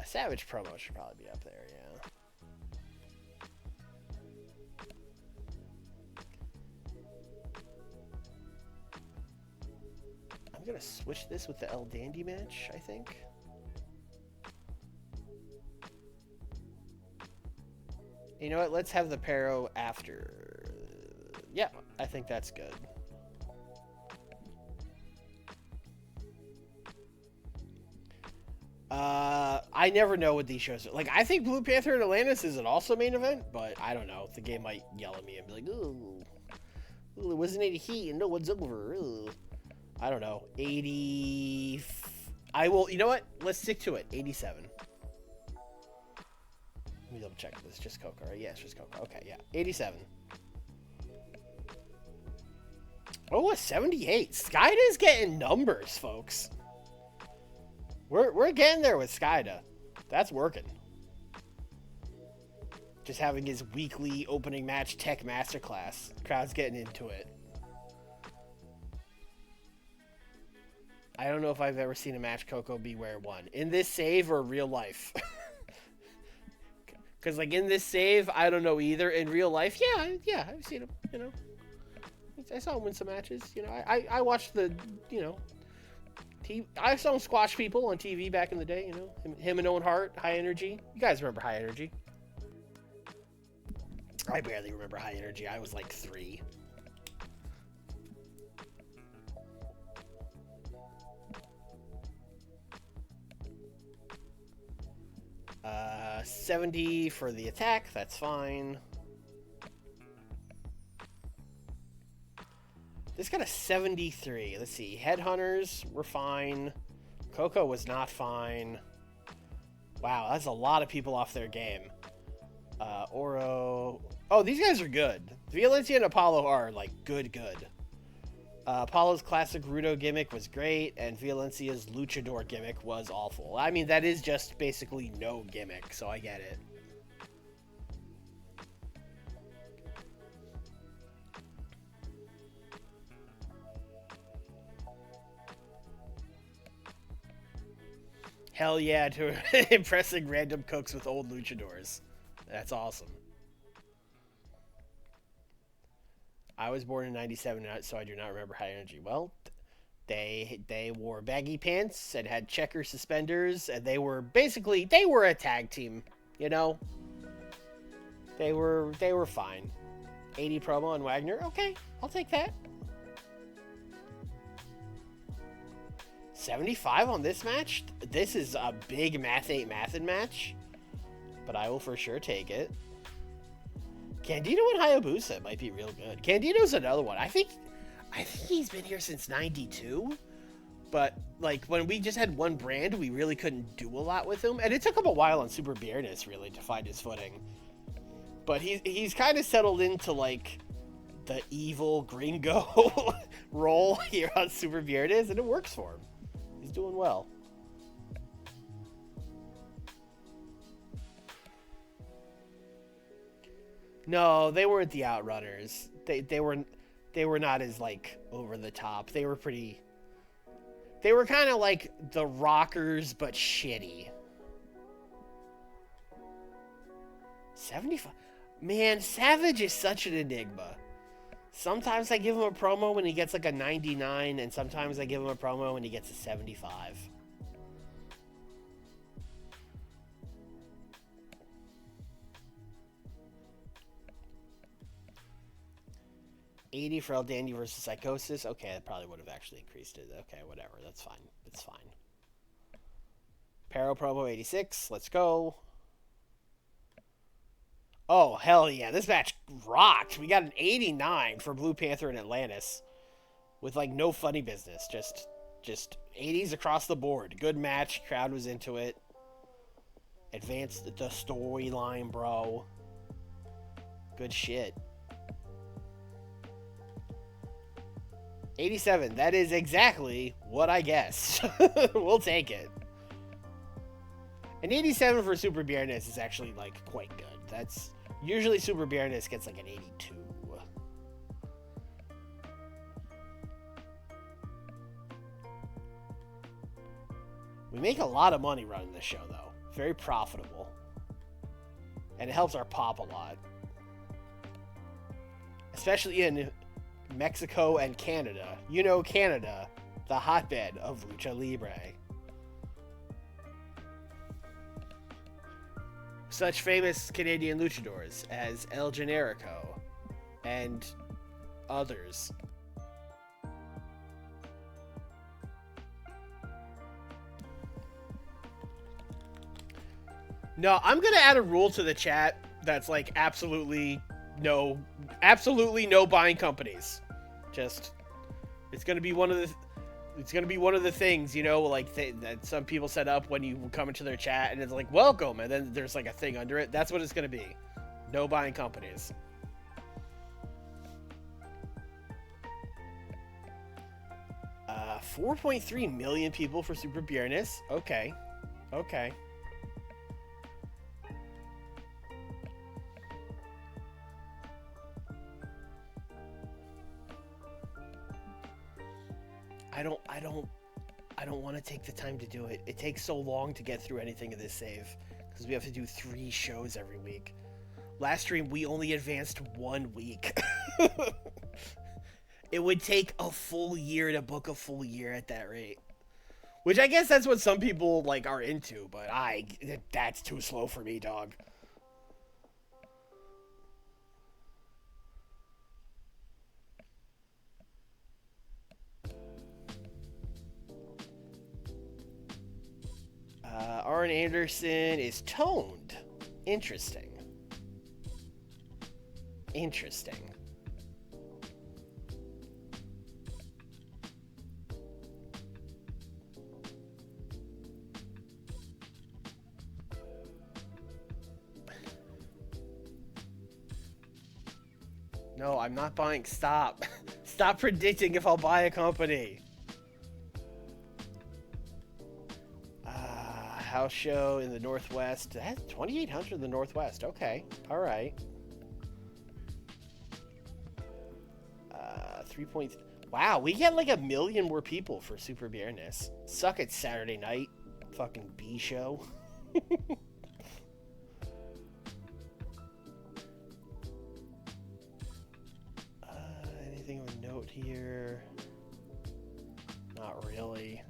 Savage promo should probably be up there, yeah. I'm gonna switch this with the El Dandy match, I think. You know what? Let's have the Pero after. Yeah, I think that's good. I never know what these shows are. Like, I think Blue Panther and Atlantis is an also main event, but I don't know. The game might yell at me and be like, ooh, it wasn't 80 heat and no one's over. Ooh. I don't know. 80. I will, you know what? Let's stick to it. 87. Let me double check. This is just Coco, right? Yeah, it's just Coco. Okay, yeah. 87. Oh, a 78. Skyda's getting numbers, folks. We're getting there with Skida. That's working. Just having his weekly opening match tech masterclass. Crowd's getting into it. I don't know if I've ever seen a match Coco Beware won. In this save or real life? Because, like, in this save, I don't know either. In real life, yeah, I've seen him, you know. I saw him win some matches, you know. I watched the, you know, I saw him squash people on TV back in the day, you know. Him and Owen Hart, High Energy. You guys remember High Energy? I barely remember High Energy. I was like 3. 70 for the attack, that's fine. This got a 73. Let's see. Headhunters were fine. Coco was not fine. Wow, that's a lot of people off their game. Oro. Oh, these guys are good. Violencia and Apollo are, like, good. Apollo's classic Rudo gimmick was great, and Violencia's luchador gimmick was awful. I mean, that is just basically no gimmick, so I get it. Hell yeah to impressing random cooks with old luchadors. That's awesome. I was born in 97, so I do not remember High Energy. Well, they wore baggy pants and had checker suspenders, and they were a tag team, you know? They were fine. 80 promo on Wagner. Okay, I'll take that. 75 on this match? This is a big Math 8 Mathin match, but I will for sure take it. Candido and Hayabusa might be real good. Candido's another one. I think he's been here since 92, but like when we just had one brand, we really couldn't do a lot with him, and it took him a while on Super Viernes really to find his footing. But he's kind of settled into like the evil gringo role here on Super Viernes, and it works for him. He's doing well. No, they weren't the Outrunners. They were not as like over the top. They were kind of like the Rockers but shitty. 75. Man, Savage is such an enigma. Sometimes I give him a promo when he gets like a 99, and sometimes I give him a promo when he gets a 75. $80 for El Dandy versus Psychosis. Okay, that probably would have actually increased it. Okay, whatever. That's fine. It's fine. Pero promo 86. Let's go. Oh, hell yeah. This match rocked. We got an 89 for Blue Panther and Atlantis. With, like, no funny business. Just 80s across the board. Good match. Crowd was into it. Advanced the storyline, bro. Good shit. 87. That is exactly what I guessed. We'll take it. An 87 for Super Viernes is actually, like, quite good. That's... Usually Super Viernes gets, like, an 82. We make a lot of money running this show, though. Very profitable. And it helps our pop a lot. Especially in Mexico and Canada. You know Canada, the hotbed of Lucha Libre. Such famous Canadian luchadors as El Generico and others. No, I'm gonna add a rule to the chat that's like absolutely no buying companies. Just it's gonna be one of the things, you know, like that some people set up when you come into their chat, and it's like welcome, and then there's like a thing under it. That's what it's gonna be. No buying companies. Uh, 4.3 million people for Super Viernes. Okay. I don't want to take the time to do it. It takes so long to get through anything in this save because we have to do 3 shows every week. Last stream we only advanced 1 week. It would take a full year to book a full year at that rate. Which I guess that's what some people like are into, but that's too slow for me, dog. Arn Anderson is toned. Interesting. Interesting. No, I'm not buying. Stop. Stop predicting if I'll buy a company. House show in the Northwest. That's 2,800 in the Northwest. Okay. All right. 3 points. Wow, we get like 1 million more people for Super Viernes. Suck it, Saturday night. Fucking B show. Anything of note here? Not really.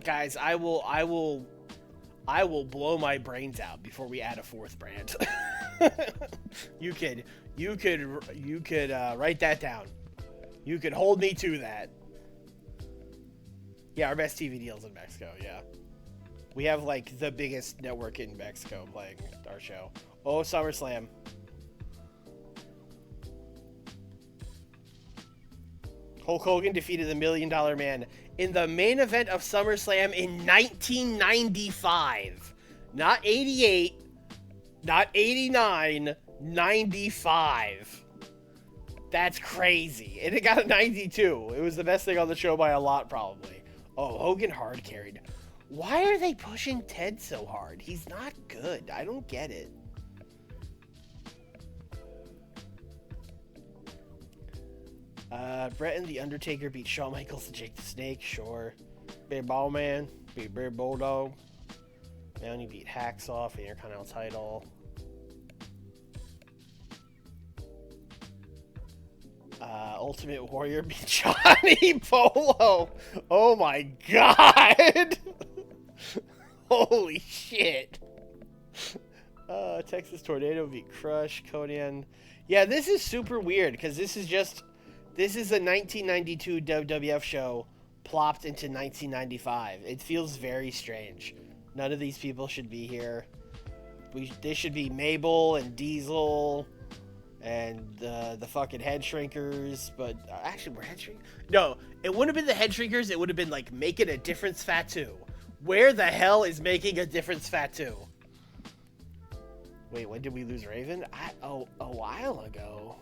Guys, I will blow my brains out before we add a 4th brand. You could write that down. You could hold me to that. Yeah, our best TV deals in Mexico. Yeah, we have like the biggest network in Mexico playing our show. Oh, SummerSlam. Hulk Hogan defeated the $1 Million Man in the main event of SummerSlam in 1995. Not 88, not 89, 95. That's crazy. And it got a 92. It was the best thing on the show by a lot, probably. Oh, Hogan hard carried. Why are they pushing Ted so hard? He's not good. I don't get it. Brett and The Undertaker beat Shawn Michaels and Jake the Snake, sure. Big Ball Man beat Big Bulldog. Mountie beat Hacksaw for the Intercontinental title. Ultimate Warrior beat Johnny Polo. Oh my god! Holy shit! Texas Tornado beat Crush, Conan. Yeah, this is super weird because this is a 1992 WWF show plopped into 1995. It feels very strange. None of these people should be here. They should be Mabel and Diesel and the fucking Head Shrinkers. But actually, we're Head Shrinkers. No, it wouldn't have been the Head Shrinkers. It would have been like Making a Difference Fatu. Where the hell is Making a Difference Fatu? Wait, when did we lose Raven? A while ago.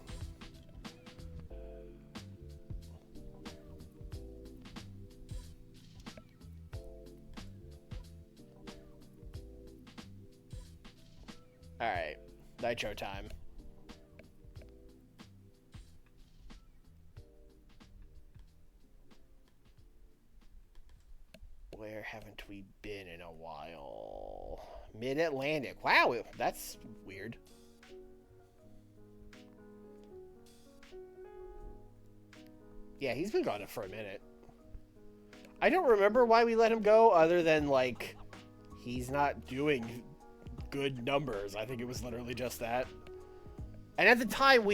Alright, Nitro time. Where haven't we been in a while? Mid-Atlantic. Wow, that's weird. Yeah, he's been gone for a minute. I don't remember why we let him go other than, like, he's not doing good numbers. I think it was literally just that. And at the time,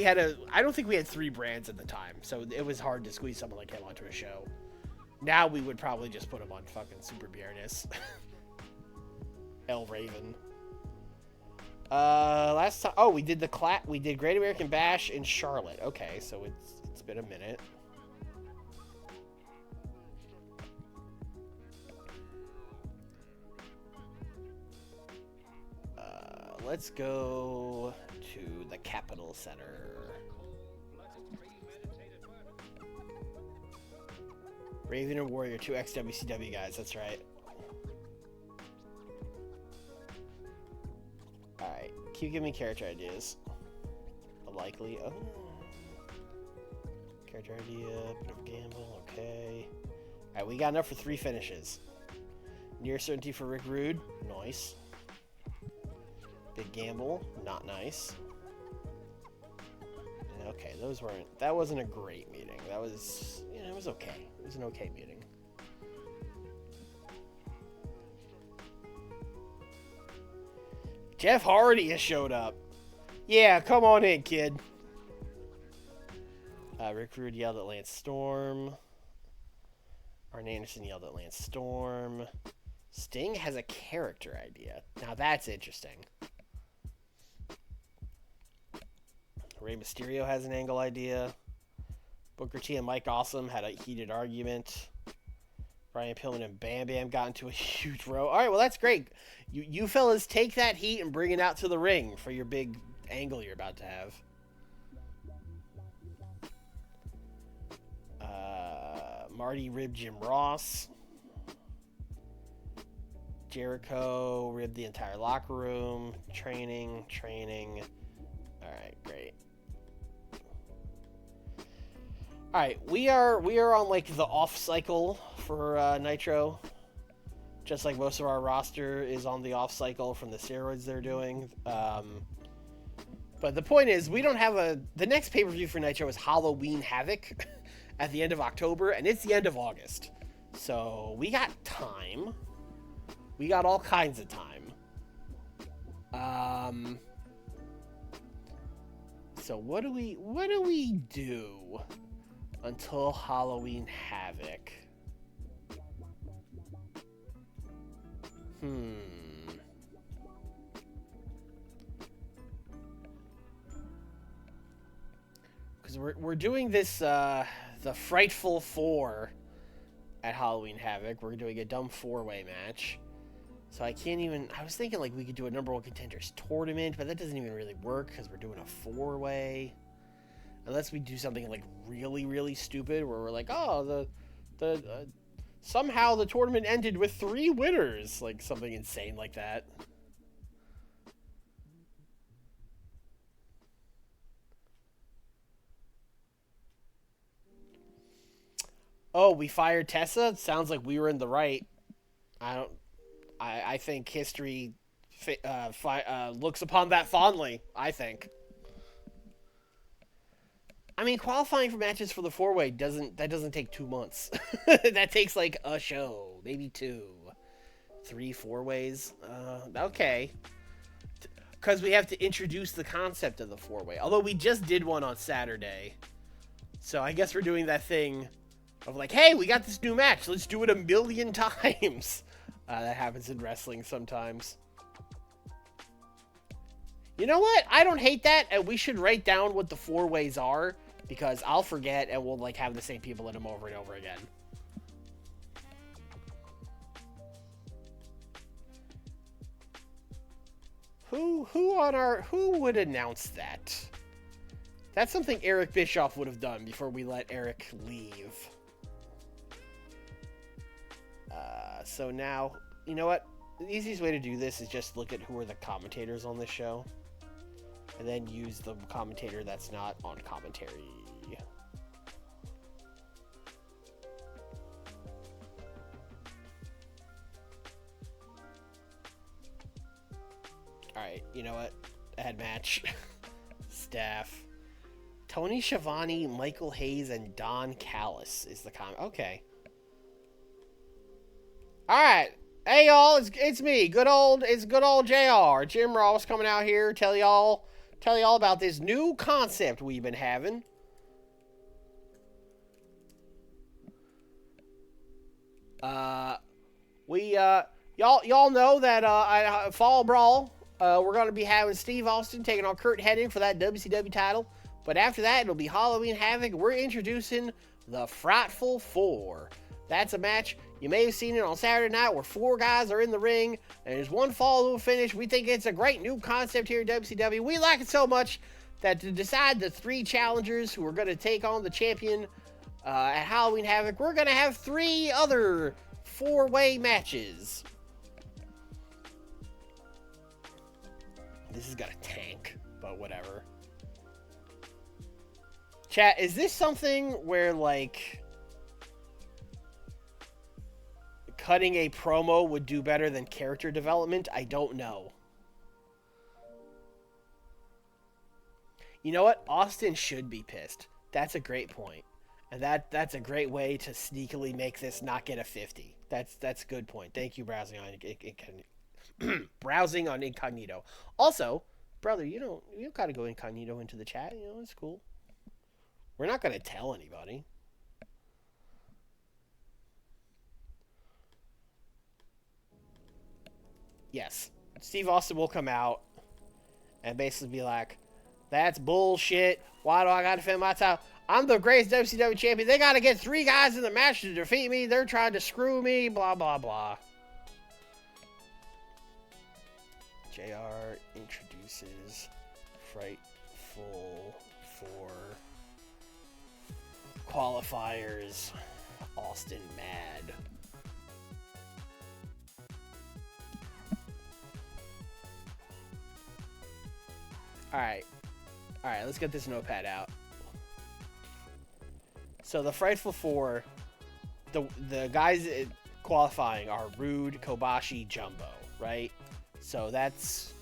I don't think we had 3 brands at the time, so it was hard to squeeze someone like him onto a show. Now we would probably just put him on fucking Super Viernes. El Raven. Last time, we did we did Great American Bash in Charlotte. Okay, so it's been a minute. Let's go to the Capitol Center. Raven and Warrior, 2 ex-WCW guys, that's right. Alright, keep giving me character ideas. Likely. Oh. Character idea, bit of gamble, okay. Alright, we got enough for 3 finishes. Near certainty for Rick Rude, nice. Big gamble, not nice. Okay, that wasn't a great meeting. That was, it was okay. It was an okay meeting. Jeff Hardy has showed up. Yeah, come on in, kid. Rick Rude yelled at Lance Storm. Arn Anderson yelled at Lance Storm. Sting has a character idea. Now that's interesting. Rey Mysterio has an angle idea. Booker T and Mike Awesome had a heated argument. Brian Pillman and Bam Bam got into a huge row. All right, well, that's great. You fellas take that heat and bring it out to the ring for your big angle you're about to have. Marty ribbed Jim Ross. Jericho ribbed the entire locker room. Training. All right, great. All right, we are on like the off cycle for Nitro, just like most of our roster is on the off cycle from the steroids they're doing. But the point is, we don't have the next pay-per-view for Nitro is Halloween Havoc at the end of October, and it's the end of August. So we got time. We got all kinds of time. So what do we do until Halloween Havoc? Because we're doing this the Frightful Four at Halloween Havoc. We're doing a dumb 4-way match. So I can't even... I was thinking like we could do a number 1 contenders tournament, but that doesn't even really work because we're doing a 4-way. Unless we do something like really, really stupid where we're like, oh, somehow the tournament ended with 3 winners. Like something insane like that. Oh, we fired Tessa? Sounds like we were in the right. I think history looks upon that fondly, I think. I mean, qualifying for matches for the 4-way doesn't take 2 months. That takes like a show, maybe 2. 3 4-ways. Okay. Because we have to introduce the concept of the 4-way. Although we just did one on Saturday. So I guess we're doing that thing of like, hey, we got this new match. Let's do it 1,000,000 times. That happens in wrestling sometimes. You know what? I don't hate that, and we should write down what the 4-ways are, because I'll forget, and we'll like have the same people in them over and over again. Who would announce that? That's something Eric Bischoff would have done before we let Eric leave. So now, you know what? The easiest way to do this is just look at who are the commentators on this show. And then use the commentator that's not on commentary. Alright, you know what? Add match. Staff. Tony Schiavone, Michael Hayes, and Don Callis is the Okay. Alright. Hey y'all, it's me. It's good old JR. Jim Ross coming out here, tell y'all about this new concept we've been having. Y'all know that at Fall Brawl, we're gonna be having Steve Austin taking on Kurt Hennig for that WCW title. But after that, it'll be Halloween Havoc. We're introducing the Frightful Four. That's a match. You may have seen it on Saturday night where 4 guys are in the ring and there's one follow finish. We think it's a great new concept here at WCW. We like it so much that to decide the 3 challengers who are going to take on the champion at Halloween Havoc, we're going to have 3 other 4-way matches. This is gonna tank, but whatever. Chat, is this something where, like, cutting a promo would do better than character development? I don't know. You know what? Austin should be pissed. That's a great point. And that's a great way to sneakily make this not get a 50. That's a good point. Thank you, browsing on incognito. Also, brother, you don't gotta go incognito into the chat. You know, it's cool. We're not gonna tell anybody. Yes, Steve Austin will come out and basically be like, "That's bullshit. Why do I gotta defend my title? I'm the greatest WCW champion. They gotta get 3 guys in the match to defeat me. They're trying to screw me. Blah blah blah." JR introduces Frightful 4 qualifiers. Austin mad. Alright, let's get this notepad out. So the Frightful 4, the guys qualifying are Rude, Kobashi, Jumbo, right? So that's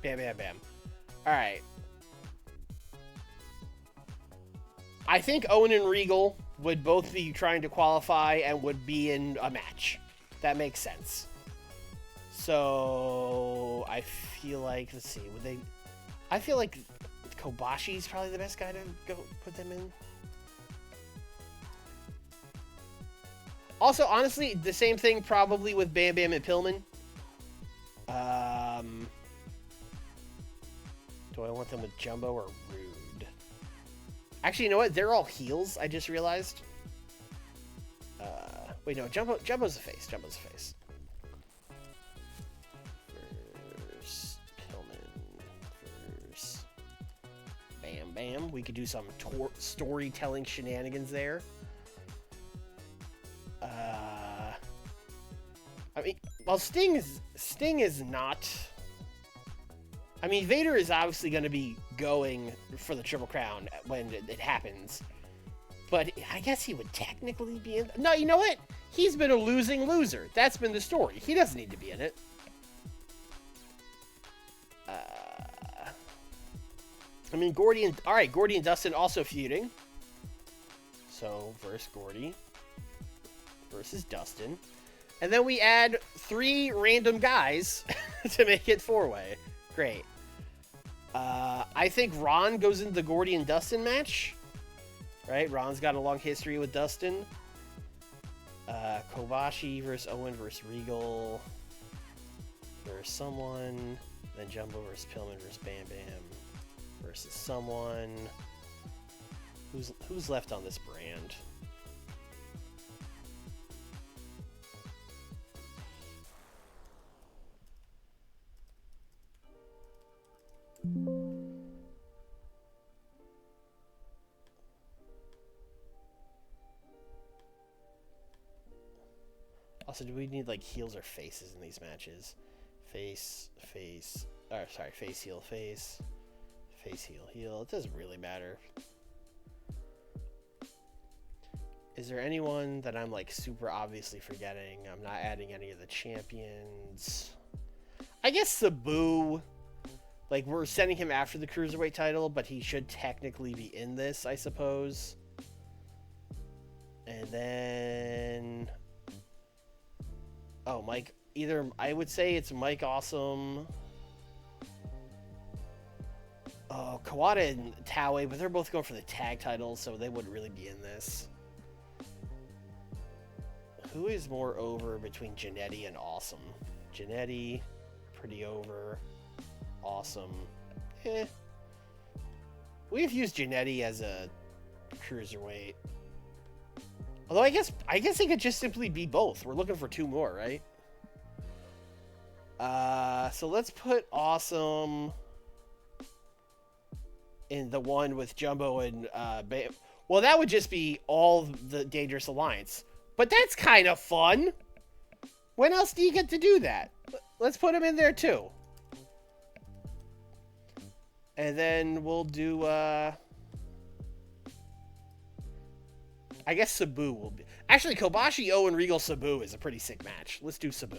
bam, bam, bam. Alright. I think Owen and Regal would both be trying to qualify and would be in a match. That makes sense. So I feel like, let's see, would they? I feel like Kobashi's probably the best guy to go put them in. Also, honestly, the same thing probably with Bam Bam and Pillman. Do I want them with Jumbo or Rude? Actually, you know what? They're all heels, I just realized. Wait, no, Jumbo's a face. Jumbo's a face. Versus Pillman. Versus Bam Bam. We could do some storytelling shenanigans there. I mean, well, Sting is not. I mean, Vader is obviously going to be going for the Triple Crown when it happens, but I guess he would technically be in. No, you know what? He's been a losing loser. That's been the story. He doesn't need to be in it. I mean, Gordy and Dustin also feuding. So versus Gordy versus Dustin. And then we add 3 random guys to make it 4-way. Great. I think Ron goes into the Gordy and Dustin match. Right? Ron's got a long history with Dustin. Kobashi versus Owen versus Regal versus someone. Then Jumbo versus Pillman versus Bam Bam versus someone. Who's left on this brand? Also, do we need like heels or faces in these matches? Face, heel, face, heel, heel. It doesn't really matter. Is there anyone that I'm like super obviously forgetting? I'm not adding any of the champions. I guess Sabu. Like, we're sending him after the Cruiserweight title, but he should technically be in this, I suppose. And then... Oh, Mike... Either... I would say it's Mike Awesome... Oh, Kawada and Taue, but they're both going for the tag titles, so they wouldn't really be in this. Who is more over between Jannetty and Awesome? Jannetty, pretty over... Awesome. We've used Jannetty as a cruiserweight. Although I guess it could just simply be both. We're looking for 2 more, right? So let's put Awesome in the one with Jumbo and well, that would just be all the Dangerous Alliance. But that's kind of fun. When else do you get to do that? Let's put him in there too. And then we'll do, I guess Sabu will be... Actually, Kobashi, Owen, Regal, Sabu is a pretty sick match. Let's do Sabu.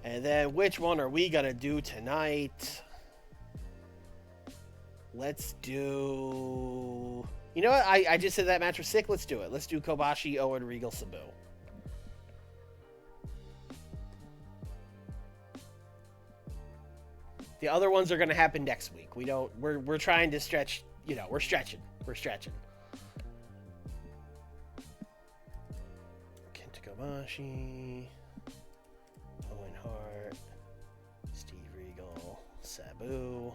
And then which one are we going to do tonight? Let's do... You know what? I just said that match was sick. Let's do it. Let's do Kobashi, Owen, Regal, Sabu. The other ones are going to happen next week. We're trying to stretch, you know, we're stretching. We're stretching. Kenta Kobashi, Owen Hart, Steve Regal, Sabu.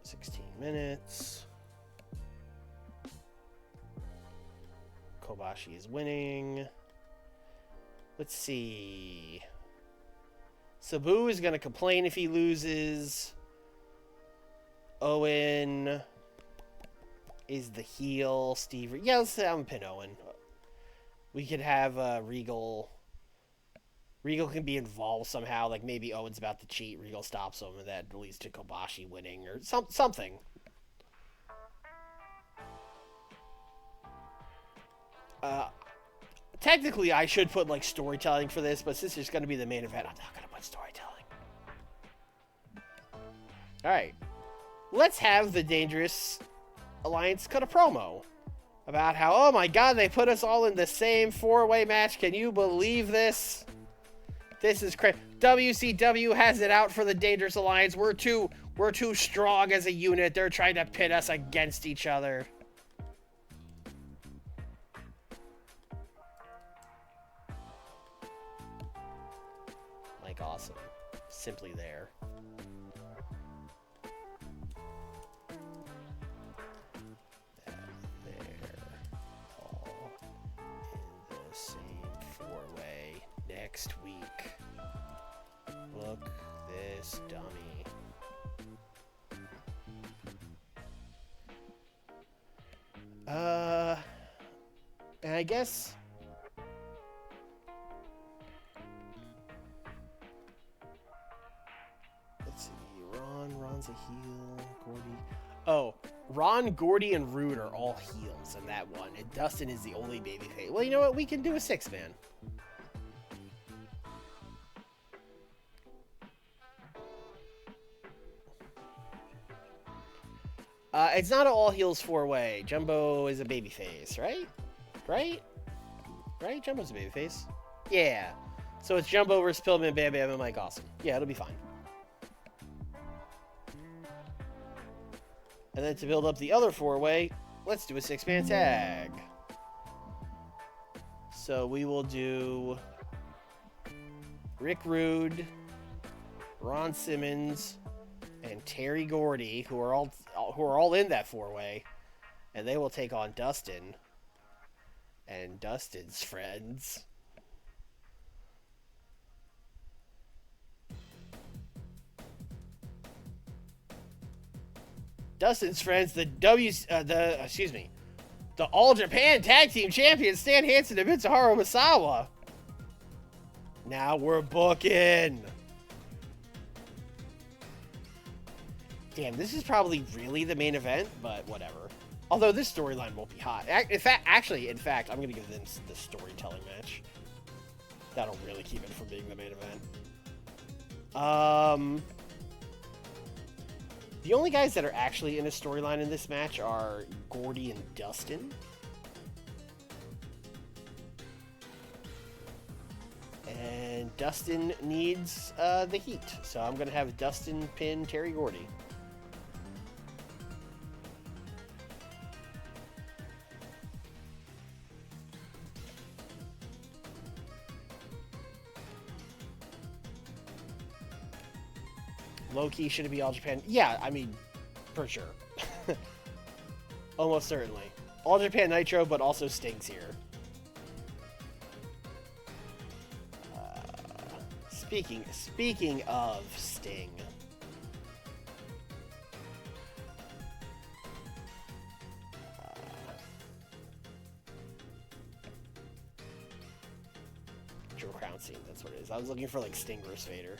16 minutes. Kobashi is winning. Let's see. Sabu is going to complain if he loses. Owen is the heel. Steve... Yeah, let's say I'm pin Owen. We could have Regal... Regal can be involved somehow. Like, maybe Owen's about to cheat. Regal stops him, and that leads to Kobashi winning. Or something. Technically, I should put, like, storytelling for this, but since it's going to be the main event, I'm not going to put storytelling. Alright. Let's have the Dangerous Alliance cut a promo about how, oh my god, they put us all in the same four-way match. Can you believe this? This is crazy. WCW has it out for the Dangerous Alliance. We're too strong as a unit. They're trying to pit us against each other. Like, awesome. Simply there. Next week. Look this dummy. And I guess let's see. Ron's a heel. Gordy. Oh, Ron, Gordy, and Rude are all heels in that one, and Dustin is the only babyface. Well, you know what? We can do a six-man. It's not an all-heels four-way. Jumbo is a babyface, right? Right? Jumbo's a babyface. Yeah. So it's Jumbo versus Pillman, Bam Bam, and Mike Awesome. Yeah, it'll be fine. And then to build up the other four-way, let's do a six-man tag. So we will do Rick Rude, Ron Simmons, and Terry Gordy, who are all in that four-way, and they will take on Dustin and Dustin's friends. Dustin's friends, the All Japan Tag Team Champions Stan Hansen and Mitsuharu Misawa. Now we're booking. Damn, this is probably really the main event, but whatever. Although this storyline won't be hot. In fact, I'm going to give them the storytelling match. That'll really keep it from being the main event. The only guys that are actually in a storyline in this match are Gordy and Dustin. And Dustin needs the heat. So I'm going to have Dustin pin Terry Gordy. Low-key, should it be All Japan? Yeah, I mean, for sure. Almost certainly. All Japan Nitro, but also Sting's here. Speaking of Sting. Triple Crown scene. That's what it is. I was looking for like Sting versus Vader.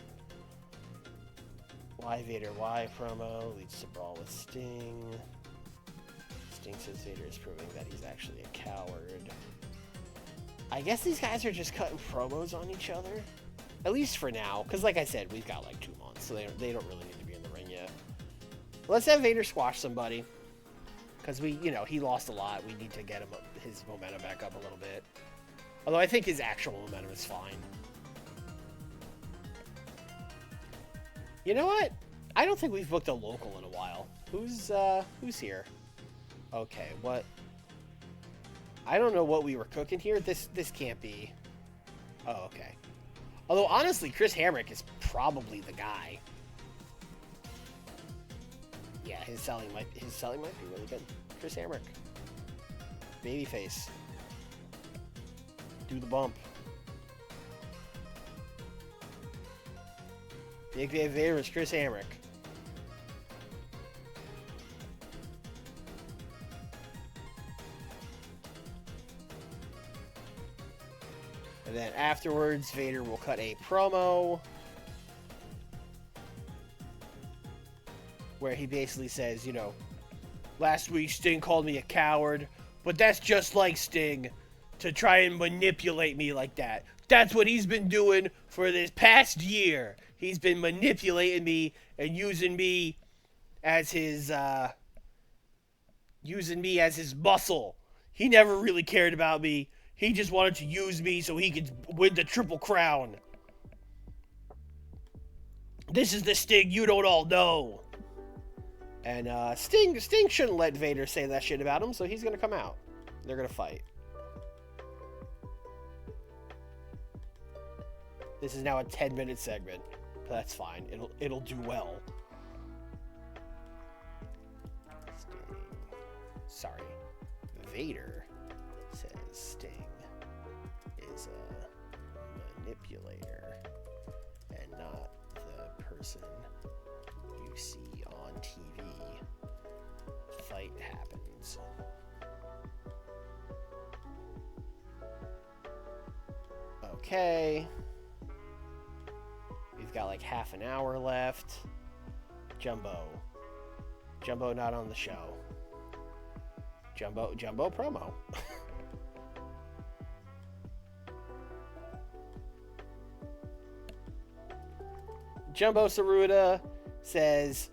Why Vader? Why promo leads to brawl with Sting. Sting says Vader is proving that he's actually a coward. I guess these guys are just cutting promos on each other. At least for now. Because like I said, we've got like 2 months. So they don't really need to be in the ring yet. Let's have Vader squash somebody. Because he lost a lot. We need to get his momentum back up a little bit. Although I think his actual momentum is fine. You know what? I don't think we've booked a local in a while. Who's here? Okay, what? I don't know what we were cooking here. This can't be. Oh, okay. Although honestly, Chris Hamrick is probably the guy. Yeah, his selling might be really good. Chris Hamrick. Babyface. Do the bump. Big Dave Vader is Chris Hamrick. And then afterwards, Vader will cut a promo where he basically says, last week Sting called me a coward, but that's just like Sting to try and manipulate me like that. That's what he's been doing for this past year. He's been manipulating me and using me as his muscle. He never really cared about me. He just wanted to use me so he could win the Triple Crown. This is the Sting you don't all know. And Sting shouldn't let Vader say that shit about him, so he's gonna come out. They're gonna fight. This is now a 10-minute segment. That's fine. It'll do well. Sting. Sorry. Vader says Sting is a manipulator and not the person you see on TV. Fight happens. Okay. We've got like half an hour left. Jumbo not on the show. Jumbo promo. Jumbo Saruta says,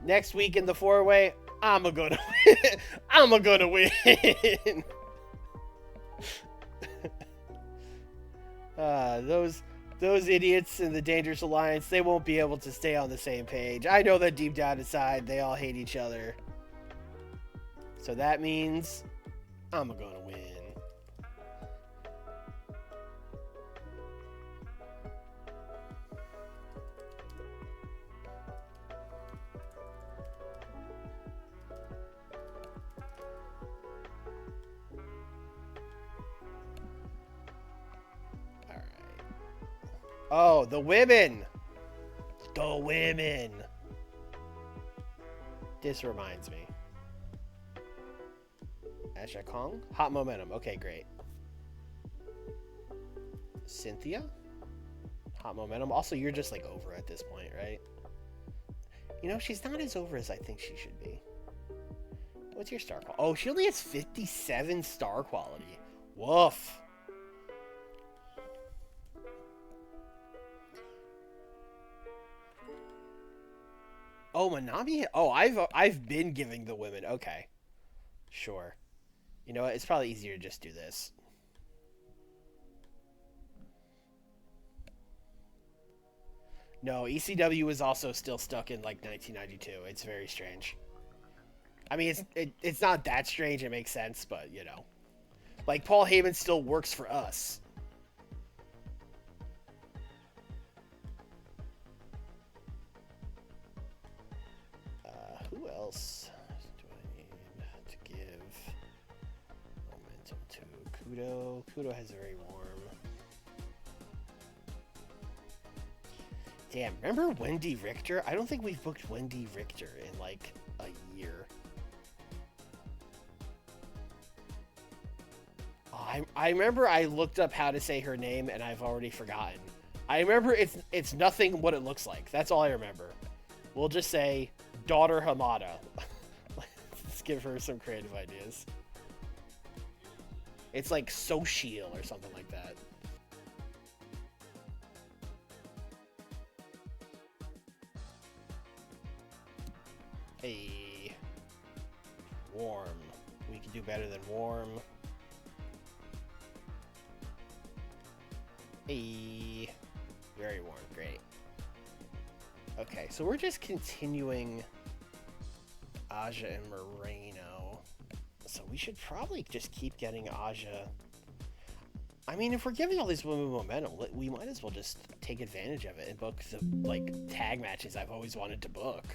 next week in the 4-way, I'm gonna win. Those idiots in the Dangerous Alliance, they won't be able to stay on the same page. I know that deep down inside, they all hate each other. So that means I'm gonna win. Oh, the women. The women. This reminds me. Asha Kong? Hot momentum. Okay, great. Cynthia? Hot momentum. Also, you're just like over at this point, right? She's not as over as I think she should be. What's your star quality? Oh, she only has 57 star quality. Woof. Oh, Manami? Oh, I've been giving the women. Okay. Sure. You know what? It's probably easier to just do this. No, ECW is also still stuck in like 1992. It's very strange. I mean, it's not that strange. It makes sense, but like Paul Heyman still works for us. Who else do I need to give momentum to? Kudo. Kudo has very warm. Damn, remember Wendy Richter? I don't think we've booked Wendy Richter in like a year. Oh, I remember I looked up how to say her name, and I've already forgotten. I remember it's nothing what it looks like. That's all I remember. We'll just say Daughter Hamada. Let's give her some creative ideas. It's like Social or something like that. Hey. Warm. We can do better than warm. Hey. Very warm. Great. Okay, so we're just continuing Aja and Moreno. So we should probably just keep getting Aja. I mean, if we're giving all these women momentum, we might as well just take advantage of it and book the, like, tag matches I've always wanted to book.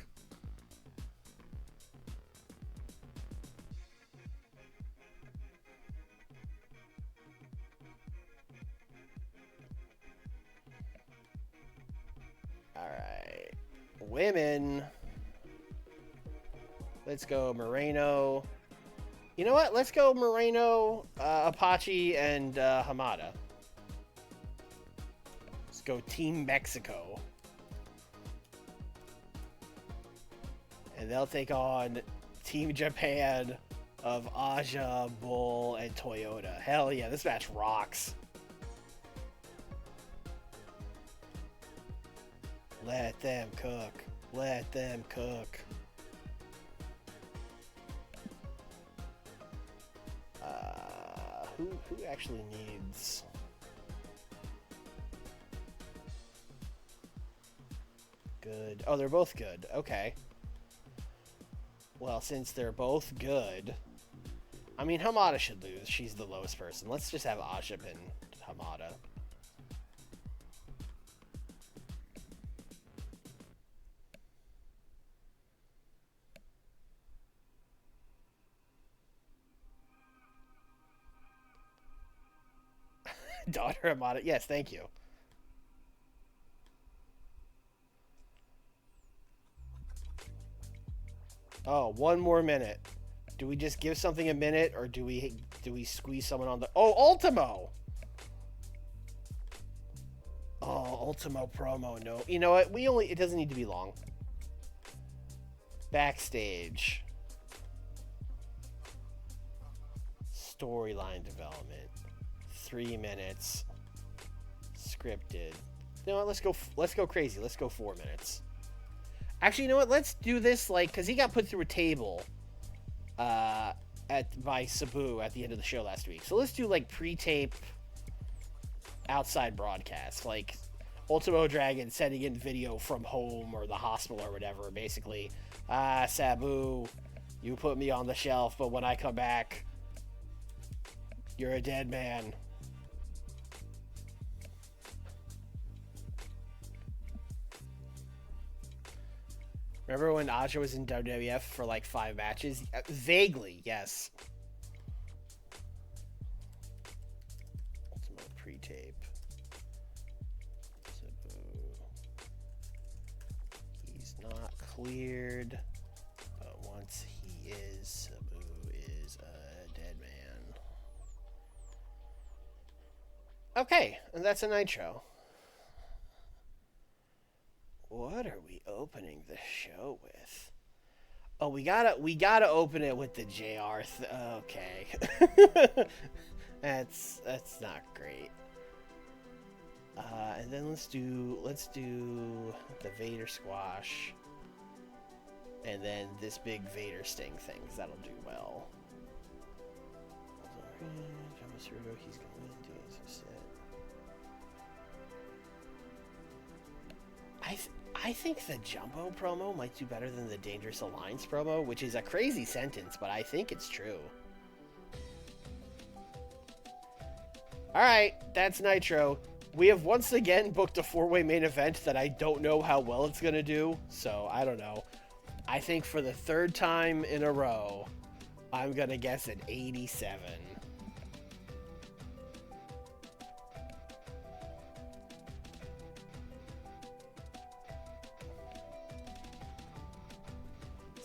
Alright. Women. Let's go Moreno. You know what? Let's go Moreno, Apache, and Hamada. Let's go Team Mexico. And they'll take on Team Japan of Aja, Bull, and Toyota. Hell yeah, this match rocks. Let them cook. Let them cook. Who actually needs... Good. Oh, they're both good. Okay. Well, since they're both good... I mean, Hamada should lose. She's the lowest person. Let's just have Aja and Hamada. Daughter Hamada. Yes, thank you. Oh, one more minute. Do we just give something a minute, or do we squeeze someone on the... Oh, Ultimo! Oh, Ultimo promo. No. You know what? It doesn't need to be long. Backstage. Storyline development. 3 minutes. Scripted. You know what? Let's go crazy. Let's go 4 minutes. Actually, you know what? Let's do this like, because he got put through a table by Sabu at the end of the show last week. So let's do like pre-tape outside broadcast, like Ultimo Dragon sending in video from home or the hospital or whatever. Basically, Sabu, you put me on the shelf, but when I come back, you're a dead man. Remember when Aja was in WWF for like 5 matches? Vaguely, yes. Ultimate pre-tape. He's not cleared, but once he is, Sabu is a dead man. Okay, and that's a Nitro. What are we opening the show with? Oh, we gotta open it with the JR. Okay, that's not great. And then let's do the Vader squash, and then this big Vader sting thing. That'll do well. He's going to sit. I think the Jumbo promo might do better than the Dangerous Alliance promo, which is a crazy sentence, but I think it's true. Alright, that's Nitro. We have once again booked a 4-way main event that I don't know how well it's going to do, so I don't know. I think for the 3rd time in a row, I'm going to guess an 87.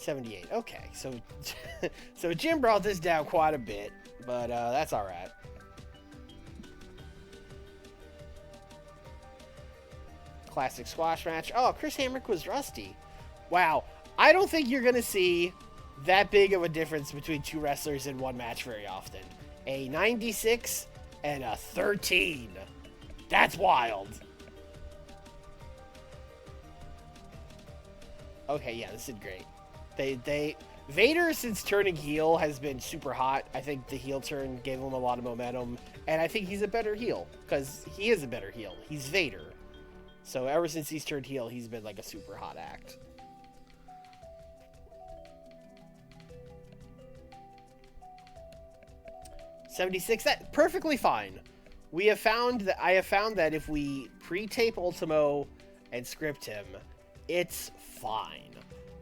$78. Okay, so Jim brought this down quite a bit, but that's all right. Classic squash match. Oh, Chris Hamrick was rusty. Wow. I don't think you're going to see that big of a difference between two wrestlers in one match very often. A 96 and a 13. That's wild. Okay, yeah, this is great. Vader, since turning heel, has been super hot. I think the heel turn gave him a lot of momentum, and I think he's a better heel, because he is a better heel. He's Vader. So ever since he's turned heel, he's been like a super hot act. $76, that perfectly fine. I have found that if we pre-tape Ultimo and script him, it's fine.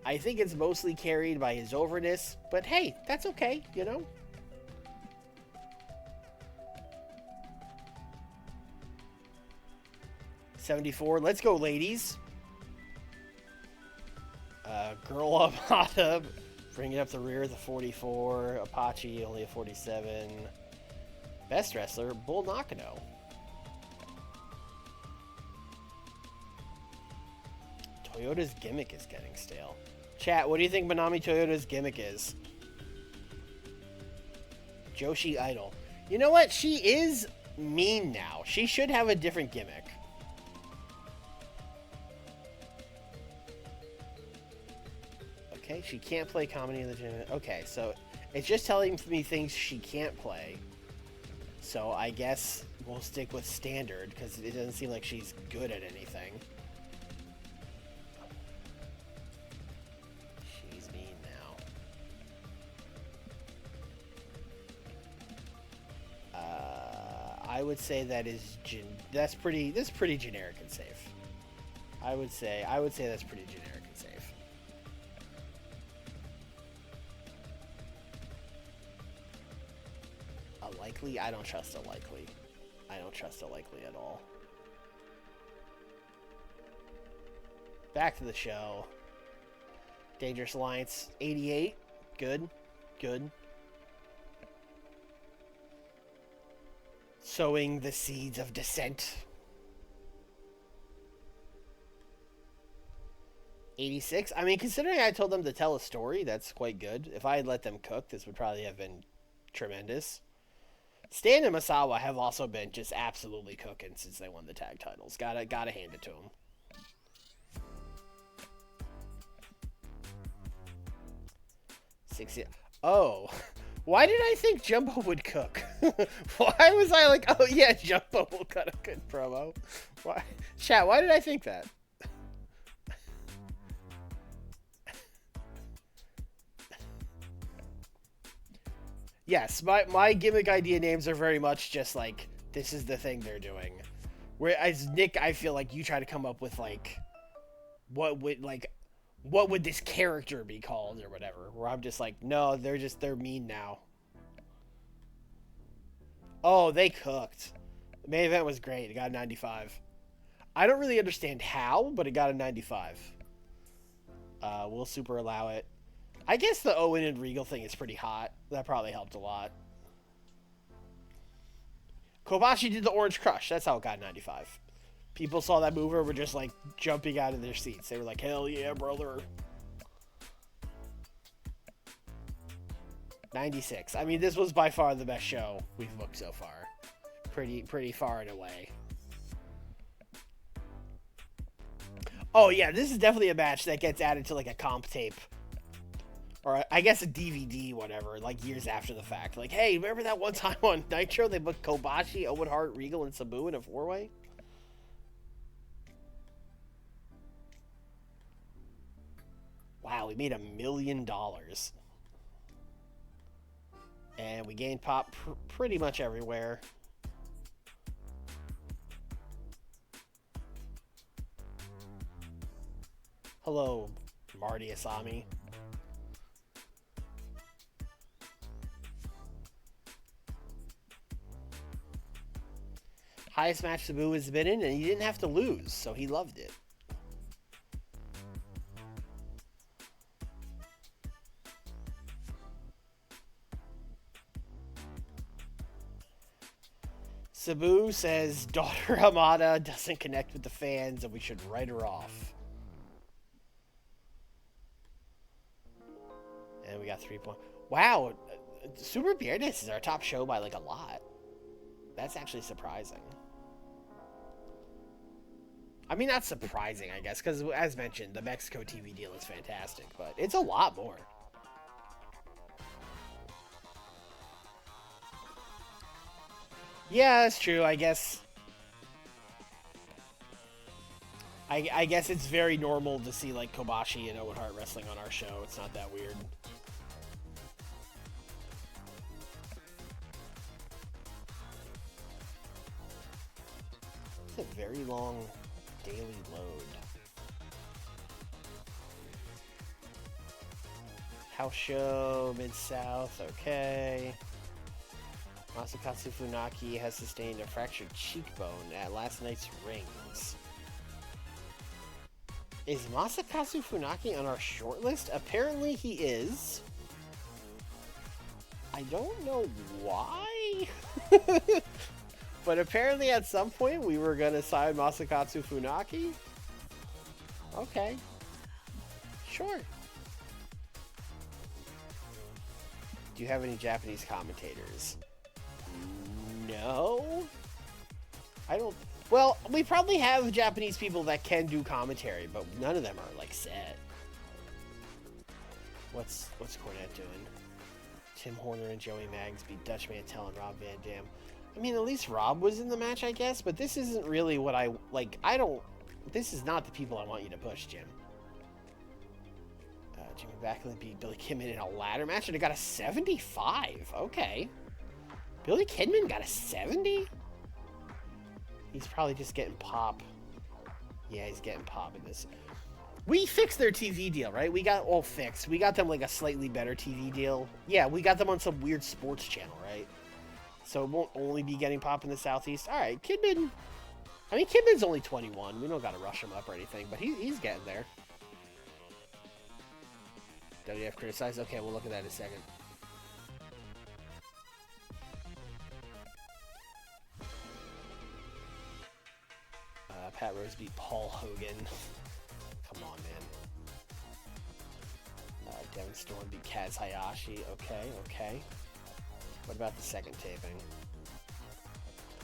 I think it's mostly carried by his overness, but hey, that's okay, you know? $74, let's go, ladies. Girl up hot up, bring it up the rear, the 44. Apache, only a 47. Best wrestler, Bull Nakano. Toyota's gimmick is getting stale. Chat, what do you think Manami Toyota's gimmick is? Joshi Idol. You know what? She is mean now. She should have a different gimmick. Okay, she can't play comedy in the gym. Okay, so it's just telling me things she can't play. So I guess we'll stick with standard, because it doesn't seem like she's good at anything. She's mean now. I would say that's pretty generic and safe. I would say that's pretty generic and safe. Likely? I don't trust a likely. I don't trust a likely at all. Back to the show. Dangerous Alliance, 88. Good. Good. Sowing the seeds of dissent. 86. I mean, considering I told them to tell a story, that's quite good. If I had let them cook, this would probably have been tremendous. Stan and Masawa have also been just absolutely cooking since they won the tag titles. Gotta hand it to them. Oh, why did I think Jumbo would cook? Why was I like, oh yeah, Jumbo will cut a good promo? Why, chat? Why did I think that? Yes, my gimmick idea names are very much just like, this is the thing they're doing. Whereas Nick, I feel like you try to come up with like, what would this character be called or whatever. Where I'm just like, no, they're mean now. Oh, they cooked. The main event was great. It got a 95. I don't really understand how, but it got a 95. We'll super allow it. I guess the Owen and Regal thing is pretty hot. That probably helped a lot. Kobashi did the Orange Crush. That's how it got 95. People saw that move and were just like jumping out of their seats. They were like, hell yeah, brother. 96. I mean, this was by far the best show we've booked so far. Pretty far and away. Oh yeah, this is definitely a match that gets added to like a comp tape. Or I guess a DVD, whatever, like years after the fact. Like, hey, remember that one time on Nitro they booked Kobashi, Owen Hart, Regal, and Sabu in a four-way? Wow, we made $1 million. And we gained pop pretty much everywhere. Hello, Marty Asami. Highest match Sabu has been in, and he didn't have to lose, so he loved it. Sabu says daughter Hamada doesn't connect with the fans and we should write her off. And we got 3 points. Wow, Super Viernes is our top show by like a lot. That's actually surprising. I mean, not surprising, I guess, because as mentioned, the Mexico TV deal is fantastic, but it's a lot more. Yeah, that's true, I guess. I guess it's very normal to see, like, Kobashi and Owen Hart wrestling on our show. It's not that weird. It's a very long daily load. House show, Mid-South, okay. Masakatsu Funaki has sustained a fractured cheekbone at last night's rings. Is Masakatsu Funaki on our short list? Apparently he is. I don't know why. But apparently at some point we were going to sign Masakatsu Funaki. Okay. Sure. Do you have any Japanese commentators? No. I don't... Well, we probably have Japanese people that can do commentary, but none of them are, like, set. What's Cornette doing? Tim Horner and Joey Maggs beat Dutch Mantel and Rob Van Dam. I mean, at least Rob was in the match, I guess, but this isn't really what I... Like, I don't... This is not the people I want you to push, Jim. Jimmy Backlund beat Billy Kidman in a ladder match, and it got a 75. Okay. Billy Kidman got a 70? He's probably just getting pop. Yeah, he's getting pop in this. We fixed their TV deal, right? We got all fixed. We got them like a slightly better TV deal. Yeah, we got them on some weird sports channel, right? So it won't only be getting pop in the Southeast. All right, Kidman. I mean, Kidman's only 21. We don't got to rush him up or anything, but he's getting there. WF criticized? Okay, we'll look at that in a second. Pat Rose beat Paul Hogan. Come on, man. Devin Storm beat Kaz Hayashi. Okay. What about the second taping?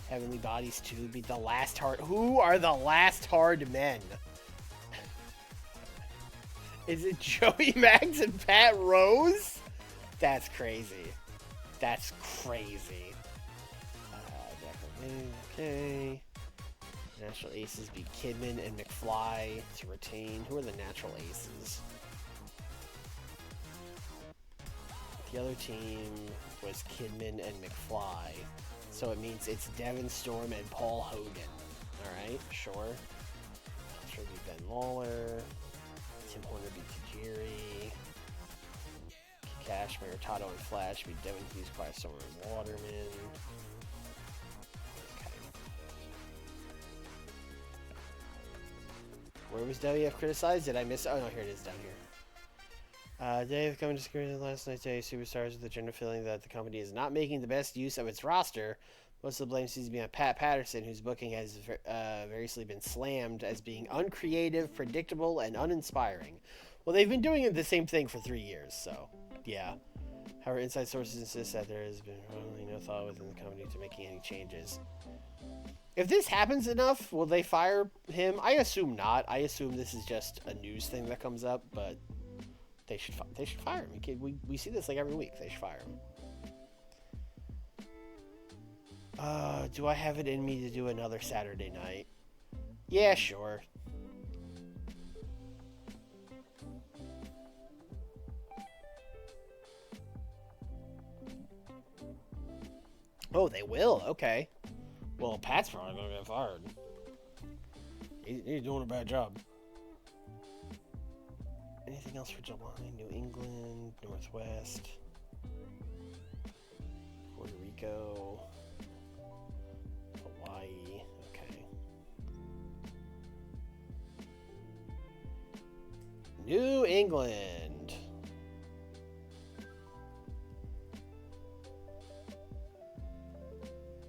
Heavenly Bodies 2 beat the Last Hard... Who are the Last Hard Men? Is it Joey Maggs and Pat Rose? That's crazy. That's crazy. Okay. Natural Aces beat Kidman and McFly to retain. Who are the Natural Aces? The other team was Kidman and McFly. So it means it's Devin Storm and Paul Hogan. Alright, sure. Sure beat Ben Lawler. Tim Horner beat Tajiri. Cash, Maritato, and Flash beat Devin Hughes, Firestorm, and Waterman. Where was WF criticized? Did I miss? Oh no, here it is down here. Dave coming to screen last night's day superstars with the general feeling that the company is not making the best use of its roster. Most of the blame seems to be on Pat Patterson, whose booking has variously been slammed as being uncreative, predictable, and uninspiring. Well, they've been doing the same thing for 3 years, so yeah. However, inside sources insist that there has been really no thought within the company to making any changes. If this happens enough, will they fire him? I assume not. I assume this is just a news thing that comes up, but they should fire him. We see this like every week. They should fire him. Do I have it in me to do another Saturday night? Yeah, sure. Oh, they will? Okay. Well, Pat's probably going to get fired. He's doing a bad job. Anything else for July? New England, Northwest, Puerto Rico, Hawaii. Okay. New England.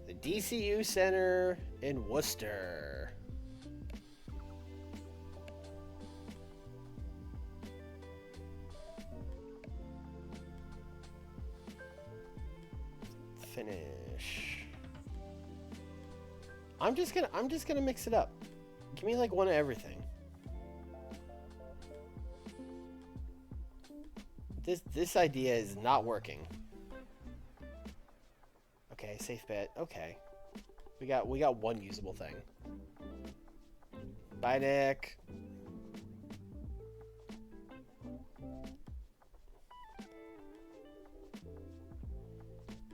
The DCU Center in Worcester. Finish. I'm just gonna mix it up. Give me like one of everything. This idea is not working. Okay, safe bet. Okay. We got one usable thing. Bye, Nick.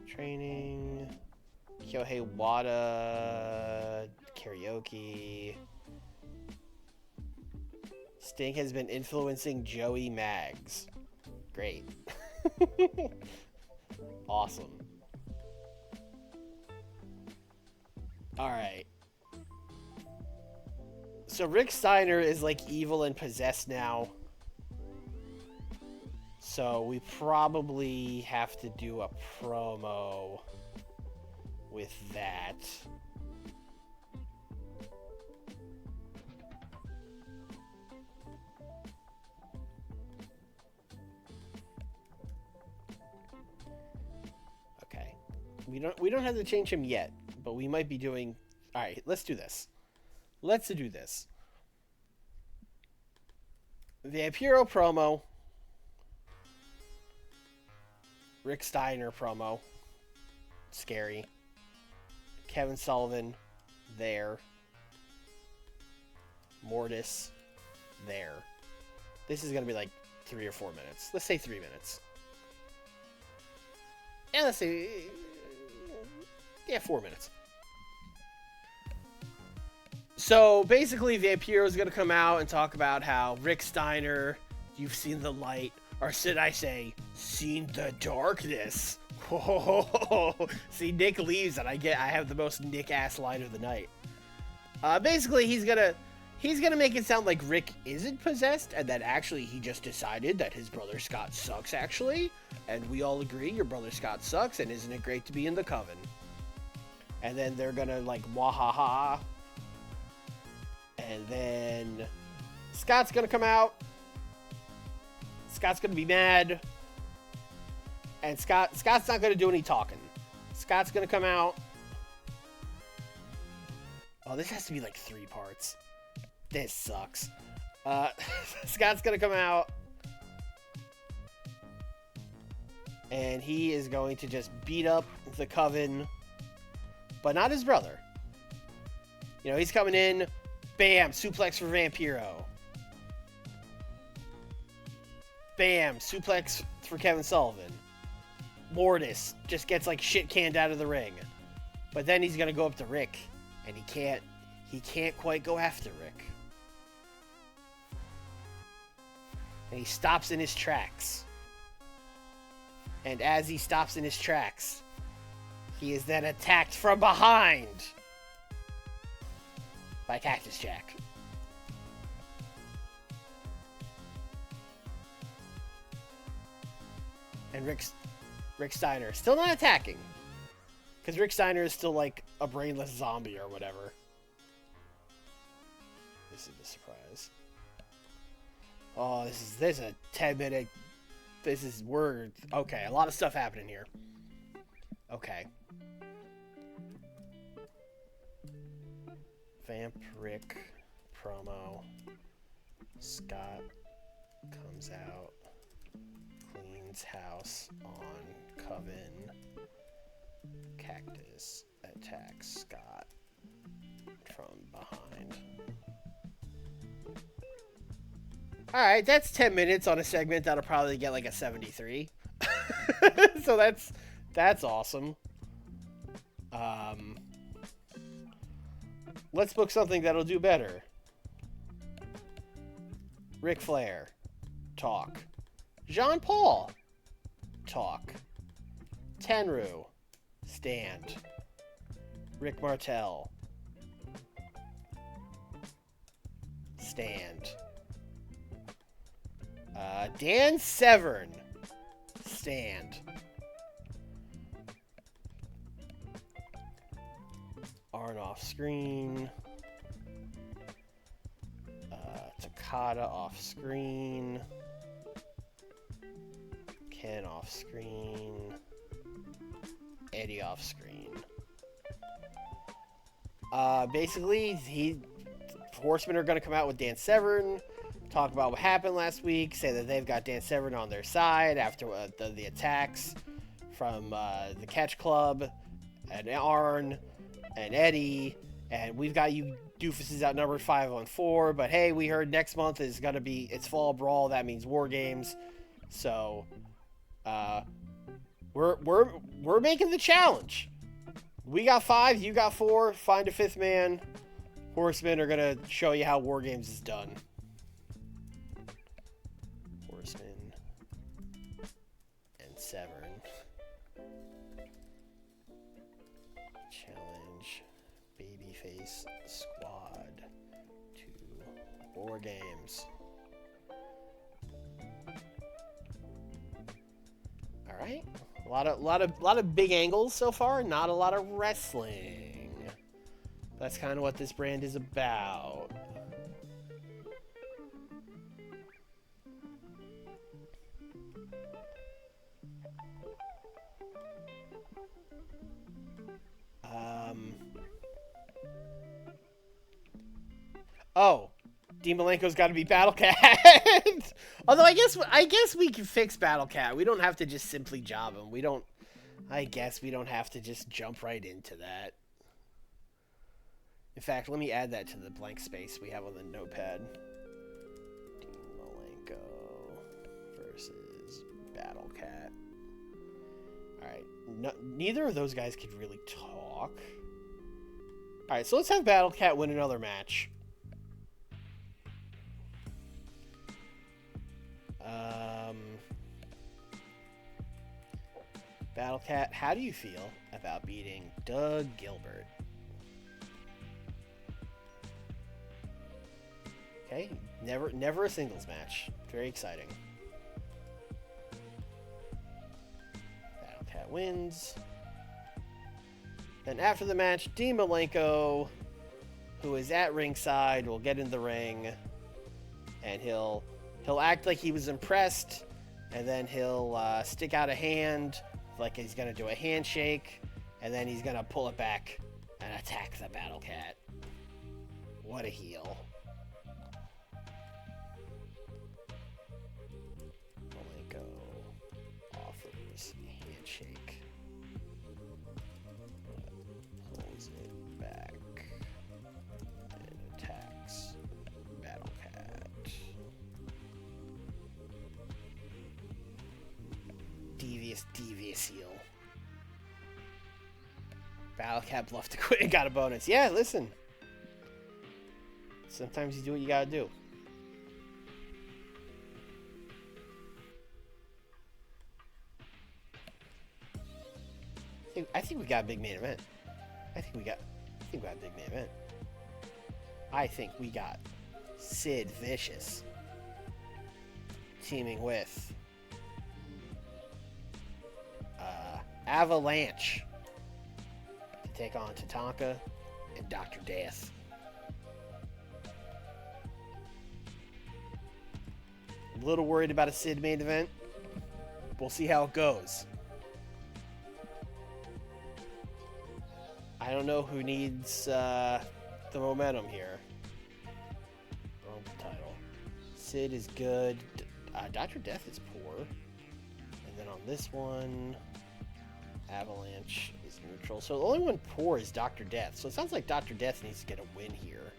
Training. Kyohei Wada. Karaoke. Sting has been influencing Joey Maggs. Great. Awesome. Alright. So Rick Steiner is like evil and possessed now. So we probably have to do a promo with that. Okay. We don't have to change him yet, but we might be doing... Alright, let's do this. Let's do this. Vampiro promo. Rick Steiner promo. Scary. Kevin Sullivan. There. Mortis. There. This is going to be like 3 or 4 minutes. Let's say 3 minutes. And let's say... Yeah, 4 minutes. So, basically, Vampiro's going to come out and talk about how Rick Steiner, you've seen the light, or should I say, seen the darkness. See, Nick leaves and I have the most Nick-ass line of the night. Basically, he's gonna make it sound like Rick isn't possessed, and that actually he just decided that his brother Scott sucks, actually. And we all agree your brother Scott sucks, and isn't it great to be in the coven? And then they're gonna, like, wahaha. And then Scott's gonna come out. Scott's gonna be mad. And Scott's not gonna do any talking. Scott's gonna come out. Oh, this has to be like 3 parts. This sucks. Scott's gonna come out. And he is going to just beat up the coven. But not his brother. You know, he's coming in. Bam! Suplex for Vampiro. Bam! Suplex for Kevin Sullivan. Mortis just gets like shit canned out of the ring. But then he's gonna go up to Rick. And he can't quite go after Rick. And he stops in his tracks. And as he stops in his tracks, he is then attacked from behind by Cactus Jack. And Rick Steiner still not attacking. Because Rick Steiner is still like a brainless zombie or whatever. This is the surprise. Oh, this is a 10-minute... Okay, a lot of stuff happening here. Okay. Vamp Rick promo. Scott comes out. Cleans house on Coven. Cactus attacks Scott from behind. Alright, that's 10 minutes on a segment that'll probably get like a 73. So that's awesome. Let's book something that'll do better. Ric Flair. Talk. Jean Paul. Talk. Tenryu. Stand. Rick Martel. Stand. Dan Severn. Stand. Arn off screen. Takada off screen. Ken off screen. Eddie off screen. Basically, Horsemen are going to come out with Dan Severn, talk about what happened last week, say that they've got Dan Severn on their side after the attacks from the Catch Club and Arn and Eddie, and we've got you doofuses outnumbered 5-on-4, but hey, we heard next month is going to be, it's Fall Brawl, that means War Games, so, we're making the challenge. We got 5, you got 4, find a 5th man. Horsemen are going to show you how War Games is done. Horsemen and Severn. Challenge Babyface Squad to War Games. All right. A lot of big angles so far, not a lot of wrestling. That's kind of what this brand is about. Oh, Dean Malenko's got to be Battle Cat. Although I guess we can fix Battle Cat. We don't have to just simply job him. I guess we don't have to just jump right into that. In fact, let me add that to the blank space we have on the notepad. Dean Malenko versus Battle Cat. Alright, neither of those guys could really talk. Alright, so let's have Battle Cat win another match. Battle Cat, how do you feel about beating Doug Gilbert? Okay, never a singles match. Very exciting. Battle Cat wins. Then after the match, Dean Malenko, who is at ringside, will get in the ring, and he'll act like he was impressed, and then he'll stick out a hand like he's gonna do a handshake, and then he's gonna pull it back and attack the Battle Cat. What a heel. Malenko offers handshake, pulls it back, and attacks Battle Cat. Devious heel. Battle Cat bluffed to quit and got a bonus. Yeah, listen. Sometimes you do what you gotta do. I think we got a big main event. I think we got a big main event. I think we got Sid Vicious teaming with Avalanche to take on Tatanka and Dr. Death. A little worried about a Sid main event. We'll see how it goes. I don't know who needs the momentum here. Wrong title. Sid is good. Dr. Death is poor. And then on this one, Avalanche is neutral. So the only one poor is Dr. Death. So it sounds like Dr. Death needs to get a win here.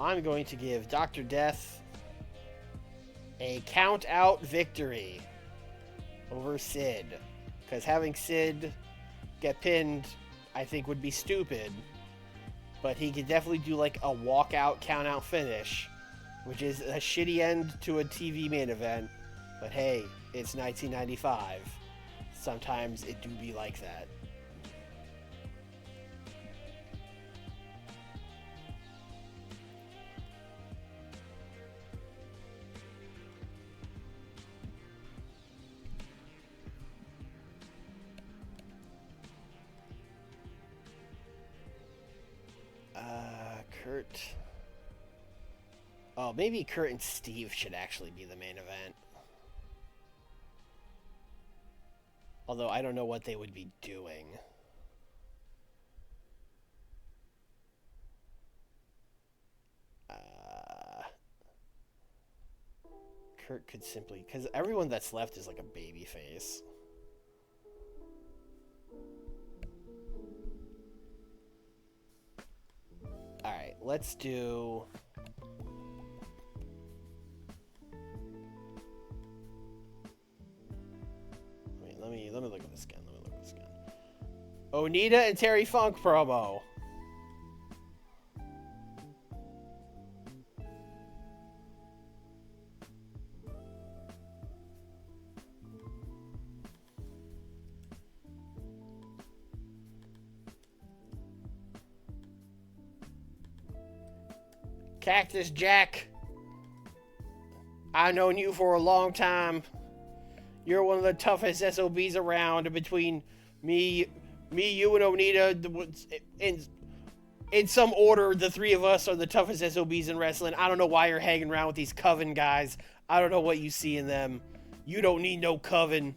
I'm going to give Dr. Death a count-out victory over Sid. Because having Sid get pinned, I think, would be stupid. But he could definitely do like a walkout, count-out finish, which is a shitty end to a TV main event. But hey, it's 1995. Sometimes it do be like that. Kurt. Oh, maybe Kurt and Steve should actually be the main event. Although I don't know what they would be doing. Kurt could simply... Because everyone that's left is like a baby face. Alright, let's do... Let me look at this again. Onita and Terry Funk promo. Cactus Jack, I've known you for a long time. You're one of the toughest SOBs around. Between me, you, and Onita, in some order, the three of us are the toughest SOBs in wrestling. I don't know why you're hanging around with these Coven guys. I don't know what you see in them. You don't need no Coven.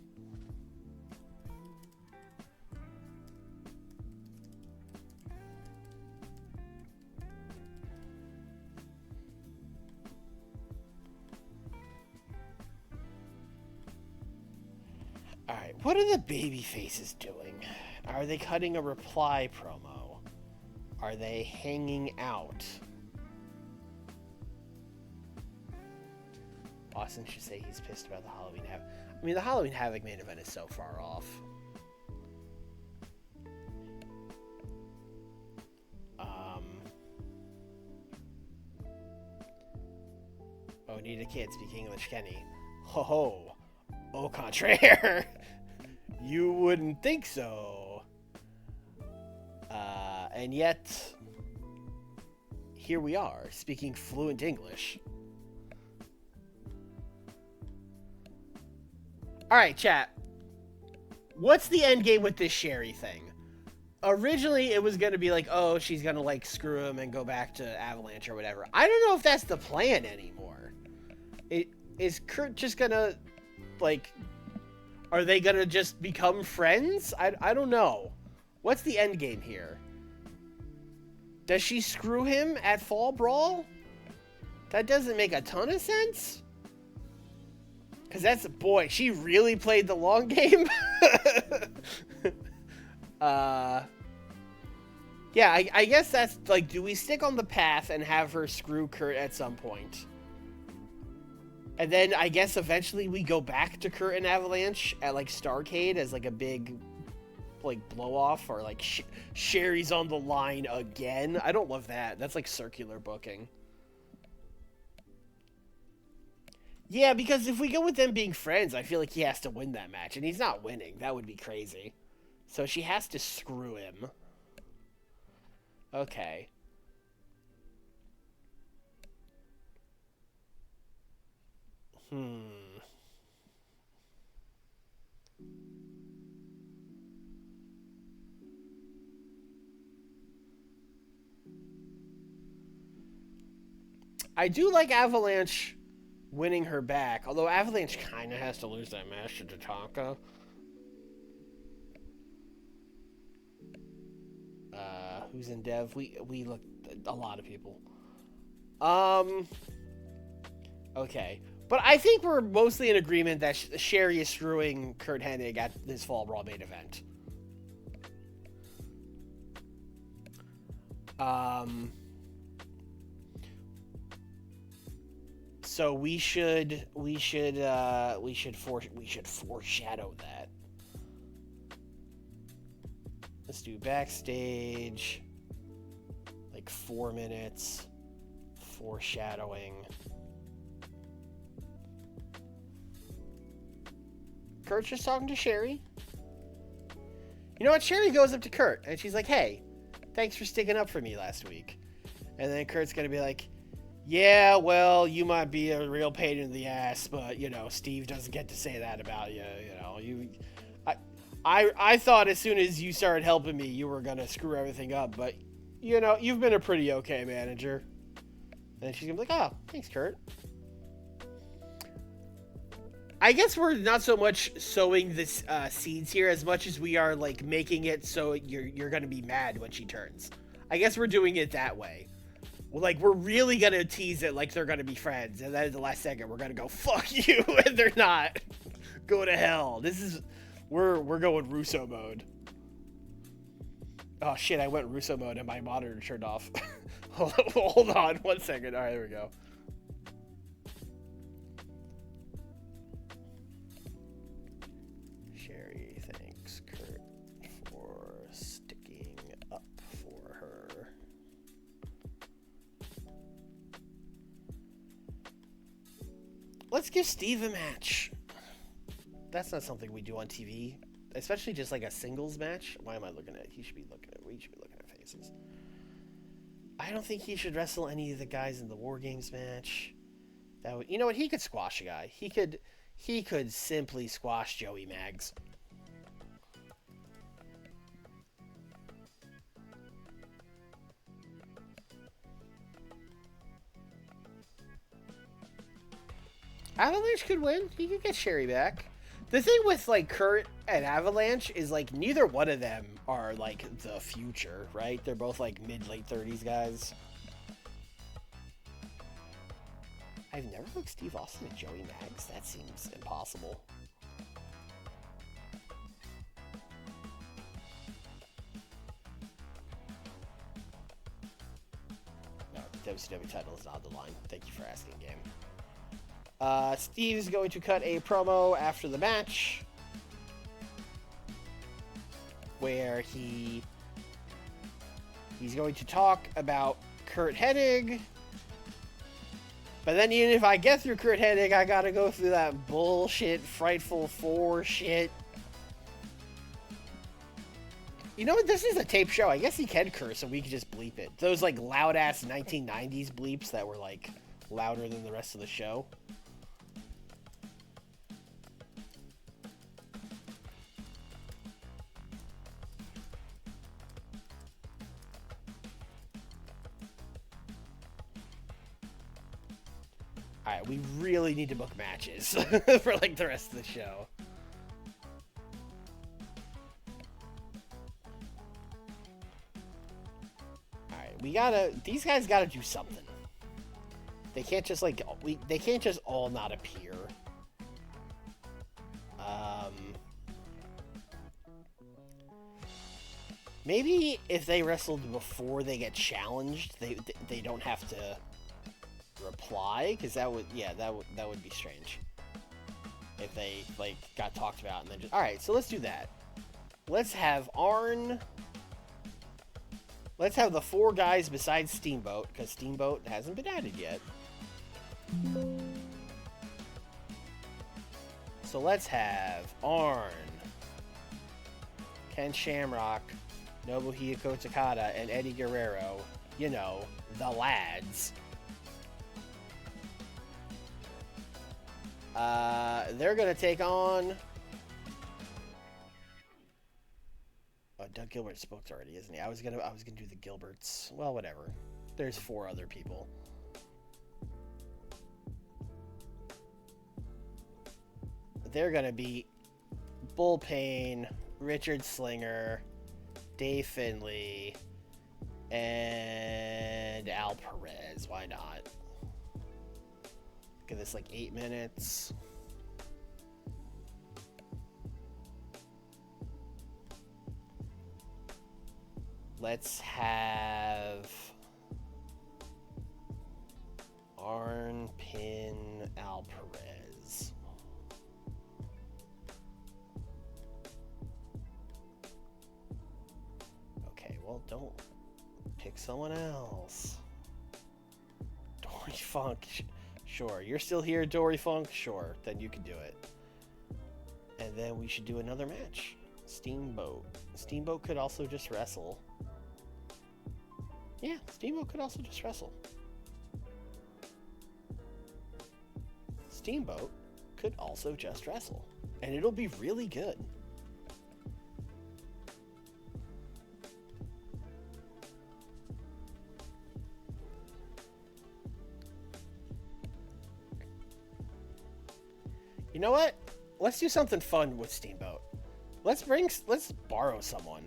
Alright, what are the baby faces doing? Are they cutting a reply promo? Are they hanging out? Austin should say he's pissed about the Halloween Havoc. I mean, the Halloween Havoc main event is so far off. Onita can't speak English, can he? Ho ho. Au contraire. You wouldn't think so. And yet, here we are, speaking fluent English. Alright, chat. What's the end game with this Sherry thing? Originally, it was going to be like, oh, she's going to, like, screw him and go back to Avalanche or whatever. I don't know if that's the plan anymore. Is Kurt just going to, like... Are they going to just become friends? I don't know. What's the end game here? Does she screw him at Fall Brawl? That doesn't make a ton of sense. Because that's... Boy, she really played the long game. Yeah, I guess that's... Like, do we stick on the path and have her screw Kurt at some point? And then I guess eventually we go back to Kurt and Avalanche at like Starrcade as like a big like blow off, or like Sherry's on the line again. I don't love that. That's like circular booking. Yeah, because if we go with them being friends, I feel like he has to win that match, and he's not winning. That would be crazy. So she has to screw him. Okay. I do like Avalanche winning her back, although Avalanche kind of has to lose that match to Tatanka. Who's in Dev? We look a lot of people. Okay. But I think we're mostly in agreement that Sherry is screwing Kurt Hennig at this Fall Brawl main event. So we should foreshadow that. Let's do backstage, like 4 minutes, foreshadowing. Kurt's just talking to Sherry. You know what? Sherry goes up to Kurt, and she's like, hey, thanks for sticking up for me last week. And then Kurt's going to be like, yeah, well, you might be a real pain in the ass, but, you know, Steve doesn't get to say that about you, you know. I thought as soon as you started helping me, you were going to screw everything up, but you know, you've been a pretty okay manager. And she's gonna be like, oh, thanks, Kurt. I guess we're not so much sowing this seeds here as much as we are like making it so you're gonna be mad when she turns. I guess we're doing it that way. Like, we're really gonna tease it like they're gonna be friends, and then at the last second we're gonna go fuck you, and they're not. Go to hell. This is we're going Russo mode. Oh shit! I went Russo mode and my monitor turned off. Hold on 1 second. All right, there we go. Sherry thanks Kurt for sticking up for her. Let's give Steve a match. That's not something we do on TV, especially just like a singles match. Why am I looking at? We should be looking at faces. I don't think he should wrestle any of the guys in the War Games match. That would, you know what? He could squash a guy. He could simply squash Joey Maggs. Avalanche could win. He could get Sherry back. The thing with like Kurt and Avalanche is like neither one of them are like the future, right? They're both like mid-late 30s guys. I've never looked Steve Austin and Joey Maggs. That seems impossible. No, the WCW title is on the line. Thank you for asking, game. Steve is going to cut a promo after the match where he's going to talk about Kurt Hennig. But then even if I get through Kurt Hennig, I gotta go through that bullshit Frightful 4 shit. You know what? This is a tape show. I guess he can curse and we can just bleep it. Those like loud-ass 1990s bleeps that were like louder than the rest of the show. Alright, we really need to book matches for like the rest of the show. Alright, these guys gotta do something. They can't just like, they can't just all not appear. Maybe if they wrestled before they get challenged, they don't have to reply, because that would be strange if they like got talked about and then just, all right, so let's do that. Let's have Arn. Let's have the 4 guys besides Steamboat, because Steamboat hasn't been added yet. So let's have Arn, Ken Shamrock, Nobuhiko Takada, and Eddie Guerrero. You know, the lads. They're gonna take on... Oh, Doug Gilbert spoke already, isn't he? I was gonna do the Gilberts. Well, whatever. There's 4 other people. They're gonna be Bull Payne, Richard Slinger, Dave Finley, and Al Perez. Why not? Give this like 8 minutes. Let's have Arn pin Al Perez. Okay, well, don't pick someone else. Dory Funk. Sure, you're still here, Dory Funk? Sure, then you can do it. And then we should do another match. Steamboat. Steamboat could also just wrestle. Yeah, Steamboat could also just wrestle. Steamboat could also just wrestle. And it'll be really good. You know what? Let's do something fun with Steamboat. Let's borrow someone.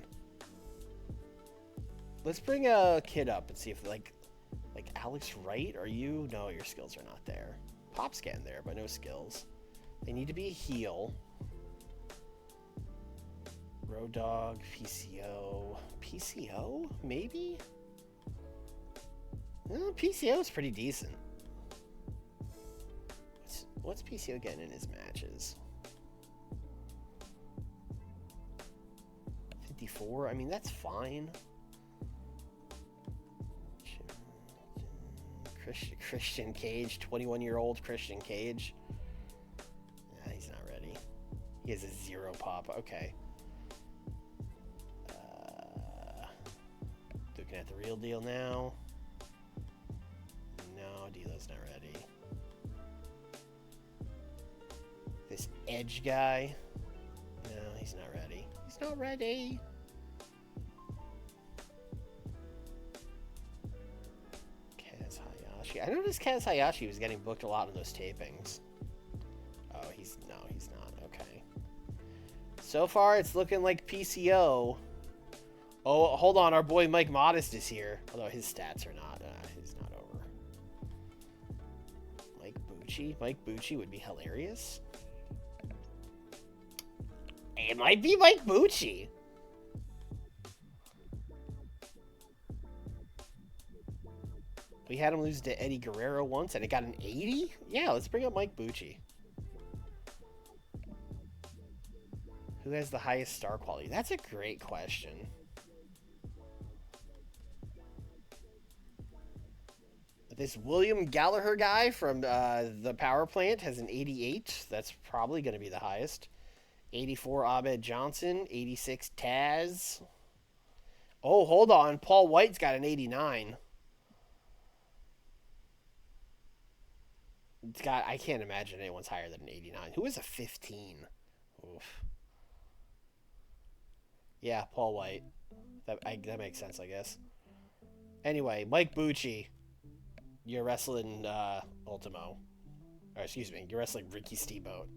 Let's bring a kid up and see if like Alex Wright, are you? No, your skills are not there. Pop's getting there, but no skills. They need to be a heel. Road Dog, PCO. PCO? Maybe? PCO is pretty decent. What's PCO getting in his matches? 54? I mean, that's fine. Christian Cage, 21-year-old Christian Cage. Nah, he's not ready. He has a 0 pop. Okay. Looking at the real deal now. No, D'Lo's not ready. This Edge guy. No, he's not ready. He's not ready. I noticed Kaz Hayashi was getting booked a lot in those tapings. Oh, he's not. Okay. So far, it's looking like PCO. Oh, hold on. Our boy Mike Modest is here. Although his stats are not. He's not over. Mike Bucci. Mike Bucci would be hilarious. It might be Mike Bucci. We had him lose to Eddie Guerrero once, and it got an 80? Yeah, let's bring up Mike Bucci. Who has the highest star quality? That's a great question. This William Gallagher guy from the power plant has an 88. That's probably going to be the highest. 84 Abed Johnson. 86 Taz. Oh, hold on. Paul White's got an 89. God, I can't imagine anyone's higher than an 89. Who is a 15? Oof. Yeah, Paul White. That makes sense, I guess. Anyway, Mike Bucci. You're wrestling Ultimo. Or excuse me, you're wrestling Ricky Steamboat.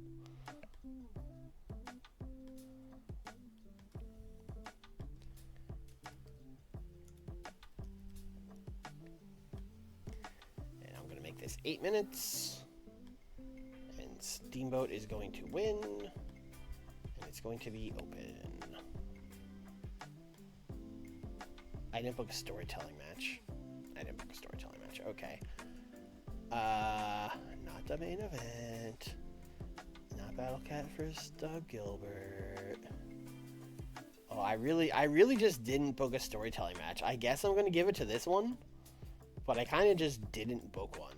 And I'm going to make this 8 minutes. And Steamboat is going to win. And it's going to be open. I didn't book a storytelling match. Okay. Not the main event. Not Battle Cat vs. Doug Gilbert. Oh, I really just didn't book a storytelling match. I guess I'm gonna give it to this one, but I kind of just didn't book one.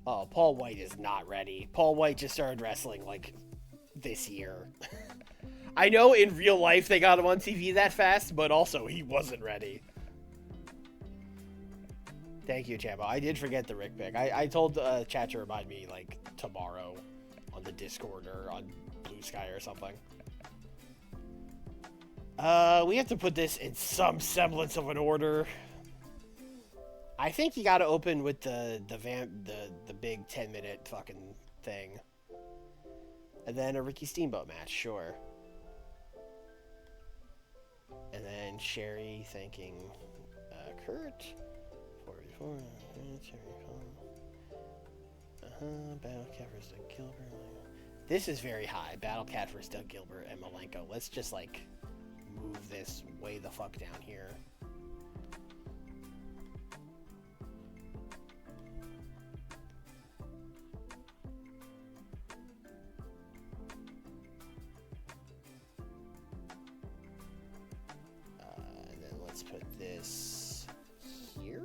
Oh, Paul White is not ready. Paul White just started wrestling, like, this year. I know in real life they got him on TV that fast, but also he wasn't ready. Thank you, Chambo. I did forget the Rick pick. I told chat to remind me, like, tomorrow on the Discord or on Blue Sky or something. We have to put this in some semblance of an order. I think you got to open with the big 10-minute fucking thing, and then a Ricky Steamboat match, sure. And then Sherry thanking Kurt. 44. Battle Cat vs. Doug Gilbert. This is very high. Battle Cat vs. Doug Gilbert and Malenko. Let's just like move this way the fuck down here. Let's put this here.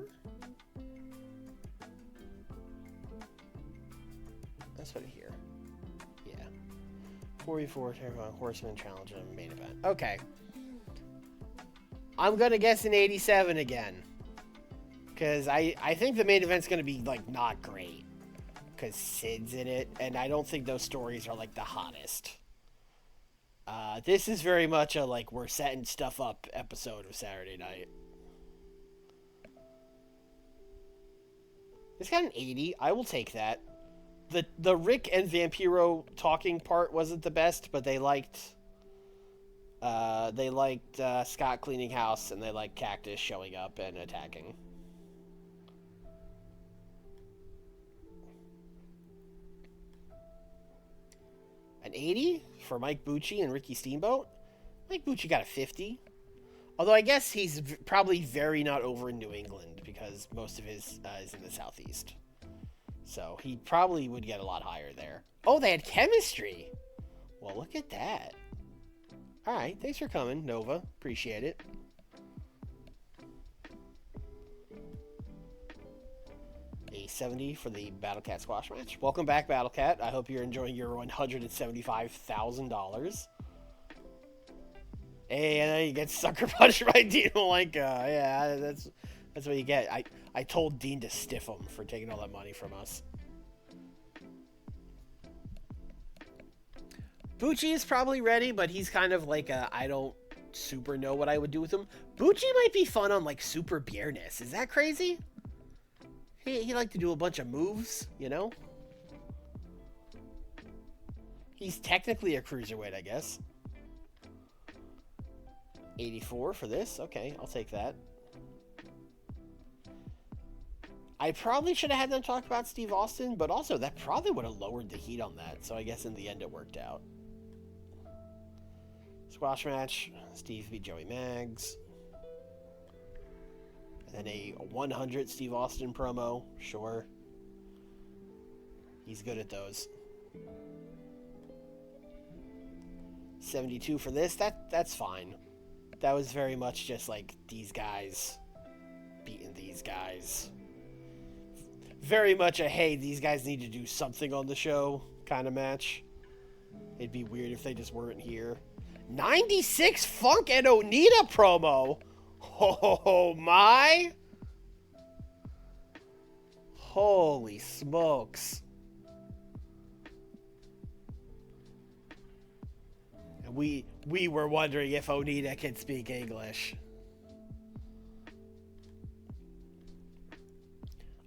Let's put it here. Yeah. 44 Terrifying Horseman Challenge in main event. Okay. I'm going to guess an 87 again. Because I think the main event's going to be, like, not great. Because Sid's in it. And I don't think those stories are, like, the hottest. This is very much a like we're setting stuff up episode of Saturday Night. It's got an 80. I will take that. The Rick and Vampiro talking part wasn't the best, but they liked Scott cleaning house, and they liked Cactus showing up and attacking. An 80 for Mike Bucci and Ricky Steamboat. Mike Bucci got a 50. Although I guess he's probably very not over in New England because most of his is in the Southeast. So he probably would get a lot higher there. Oh, they had chemistry. Well, look at that. All right, thanks for coming, Nova. Appreciate it. A 70 for the Battle Cat squash match. Welcome back, Battle Cat. I hope you're enjoying your $175,000. Hey, and then you get sucker punched by Dean Malenko. Yeah, that's what you get. I told Dean to stiff him for taking all that money from us. Bucci is probably ready, but he's kind of like I don't super know what I would do with him. Bucci might be fun on like Super Viernes. Is that crazy? He like to do a bunch of moves, you know? He's technically a cruiserweight, I guess. 84 for this? Okay, I'll take that. I probably should have had them talk about Steve Austin, but also that probably would have lowered the heat on that, so I guess in the end it worked out. Squash match, Steve beat Joey Maggs. And then a 100 Steve Austin promo, sure. He's good at those. 72 for this, that's fine. That was very much just like these guys beating these guys. Very much a, hey, these guys need to do something on the show kind of match. It'd be weird if they just weren't here. 96 Funk and Onita promo. Oh my. Holy smokes. We were wondering if Onita can speak English.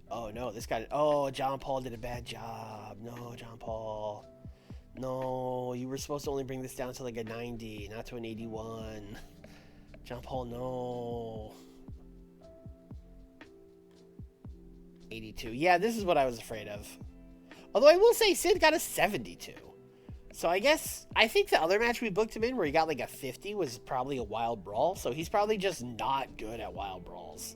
Oh no, this guy. Oh, John Paul did a bad job. No, John Paul. No, you were supposed to only bring this down to like a 90, not to an 81. John Paul, no. 82. Yeah, this is what I was afraid of. Although I will say Sid got a 72. So I think the other match we booked him in where he got like a 50 was probably a Wild Brawl. So he's probably just not good at Wild Brawls.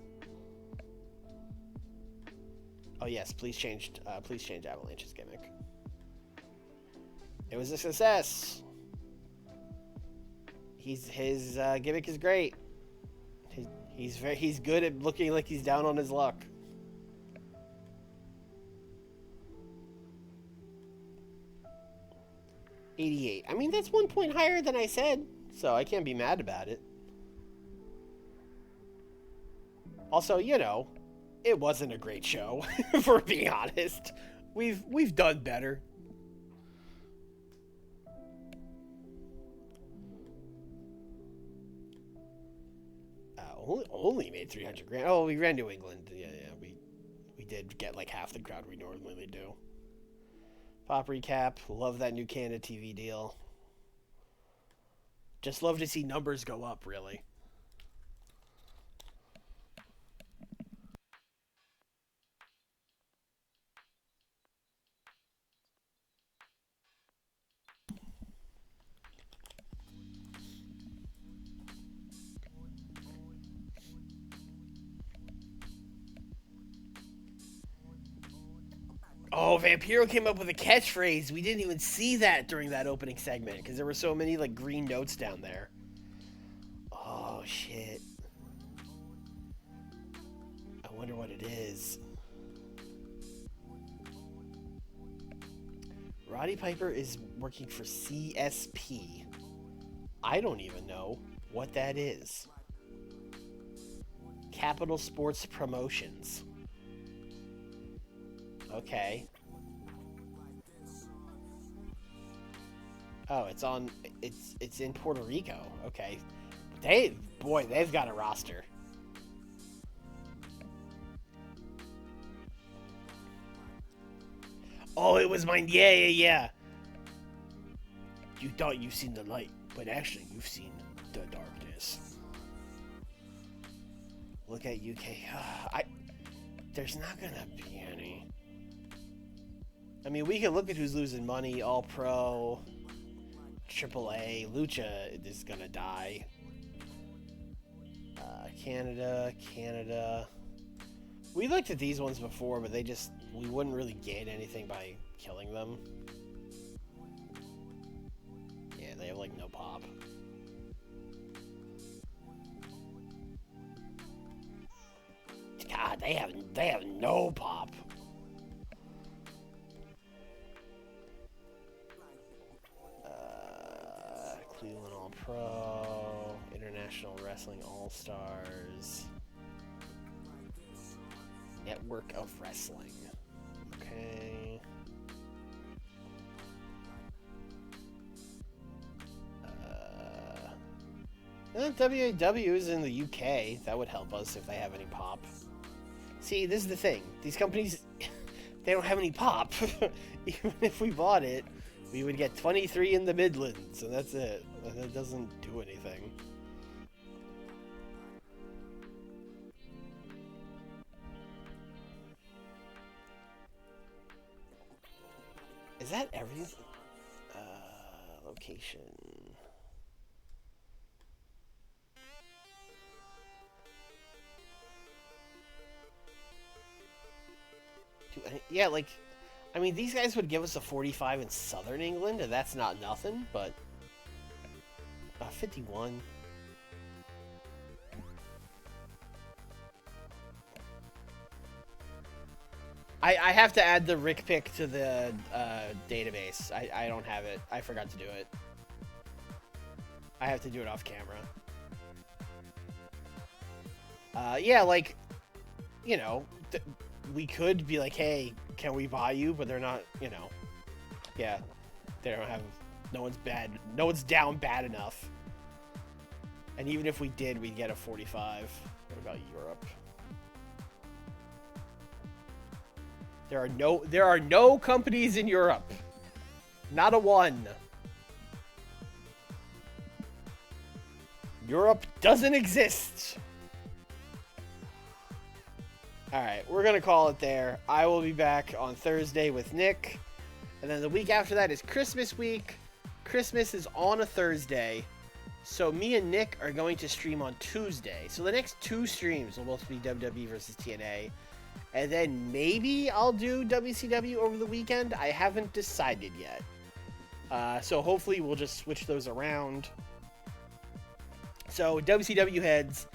Oh yes, please change Avalanche's gimmick. It was a success. His gimmick is great. He's good at looking like he's down on his luck. $88. I mean, that's 1 point higher than I said, so I can't be mad about it. Also, you know, it wasn't a great show, if we're being honest. We've done better. Only made 300 grand. Oh, we ran New England. Yeah, we did get like half the crowd we normally do. Pop recap. Love that new Canada TV deal. Just love to see numbers go up, really. Oh, Vampiro came up with a catchphrase. We didn't even see that during that opening segment because there were so many like green notes down there. Oh shit. I wonder what it is. Roddy Piper is working for CSP. I don't even know what that is. Capital Sports Promotions. Okay. Oh, it's in Puerto Rico. Okay. They've got a roster. Oh, it was mine. Yeah. You thought you've seen the light, but actually you've seen the darkness. Look at UK. There's not gonna be any. I mean, we can look at who's losing money. All Pro, AAA, Lucha is gonna die. Canada. We looked at these ones before, but we wouldn't really gain anything by killing them. Yeah, they have like no pop. God, they have no pop. Cleveland All Pro, International Wrestling All Stars, Network of Wrestling. Okay. WAW is in the UK. That would help us if they have any pop. See, this is the thing. These companies, they don't have any pop. Even if we bought it, we would get 23 in the Midlands, and that's it. And that doesn't do anything. Is that everything? Location. Yeah, like, I mean, these guys would give us a 45 in Southern England, and that's not nothing, but 51. I have to add the Rick pick to the database. I don't have it. I forgot to do it. I have to do it off camera. Yeah, like, you know, we could be like, hey, can we buy you? But they're not, you know. Yeah, they don't have, no one's down bad enough. And even if we did, we'd get a 45. What about Europe? There are no companies in Europe. Not a one. Europe doesn't exist. Alright, we're going to call it there. I will be back on Thursday with Nick. And then the week after that is Christmas week. Christmas is on a Thursday. So me and Nick are going to stream on Tuesday. So the next 2 streams will both be WWE versus TNA. And then maybe I'll do WCW over the weekend. I haven't decided yet. So hopefully we'll just switch those around. So WCW heads,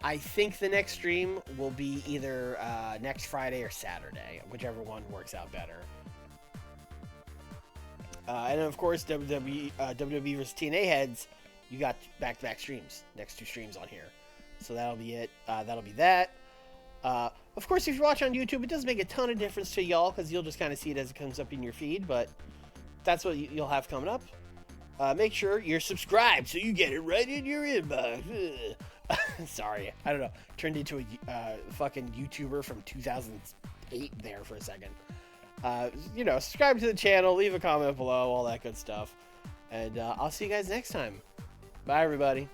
I think the next stream will be either next Friday or Saturday, whichever one works out better. And then of course WWE versus TNA heads, you got back-to-back streams, next 2 streams on here. So that'll be it. That'll be that. Of course, if you watch on YouTube, it doesn't make a ton of difference to y'all because you'll just kind of see it as it comes up in your feed, but that's what you'll have coming up. Make sure you're subscribed so you get it right in your inbox. Sorry, I don't know. Turned into a fucking YouTuber from 2008 there for a second. You know, subscribe to the channel, leave a comment below, all that good stuff. And I'll see you guys next time. Bye, everybody.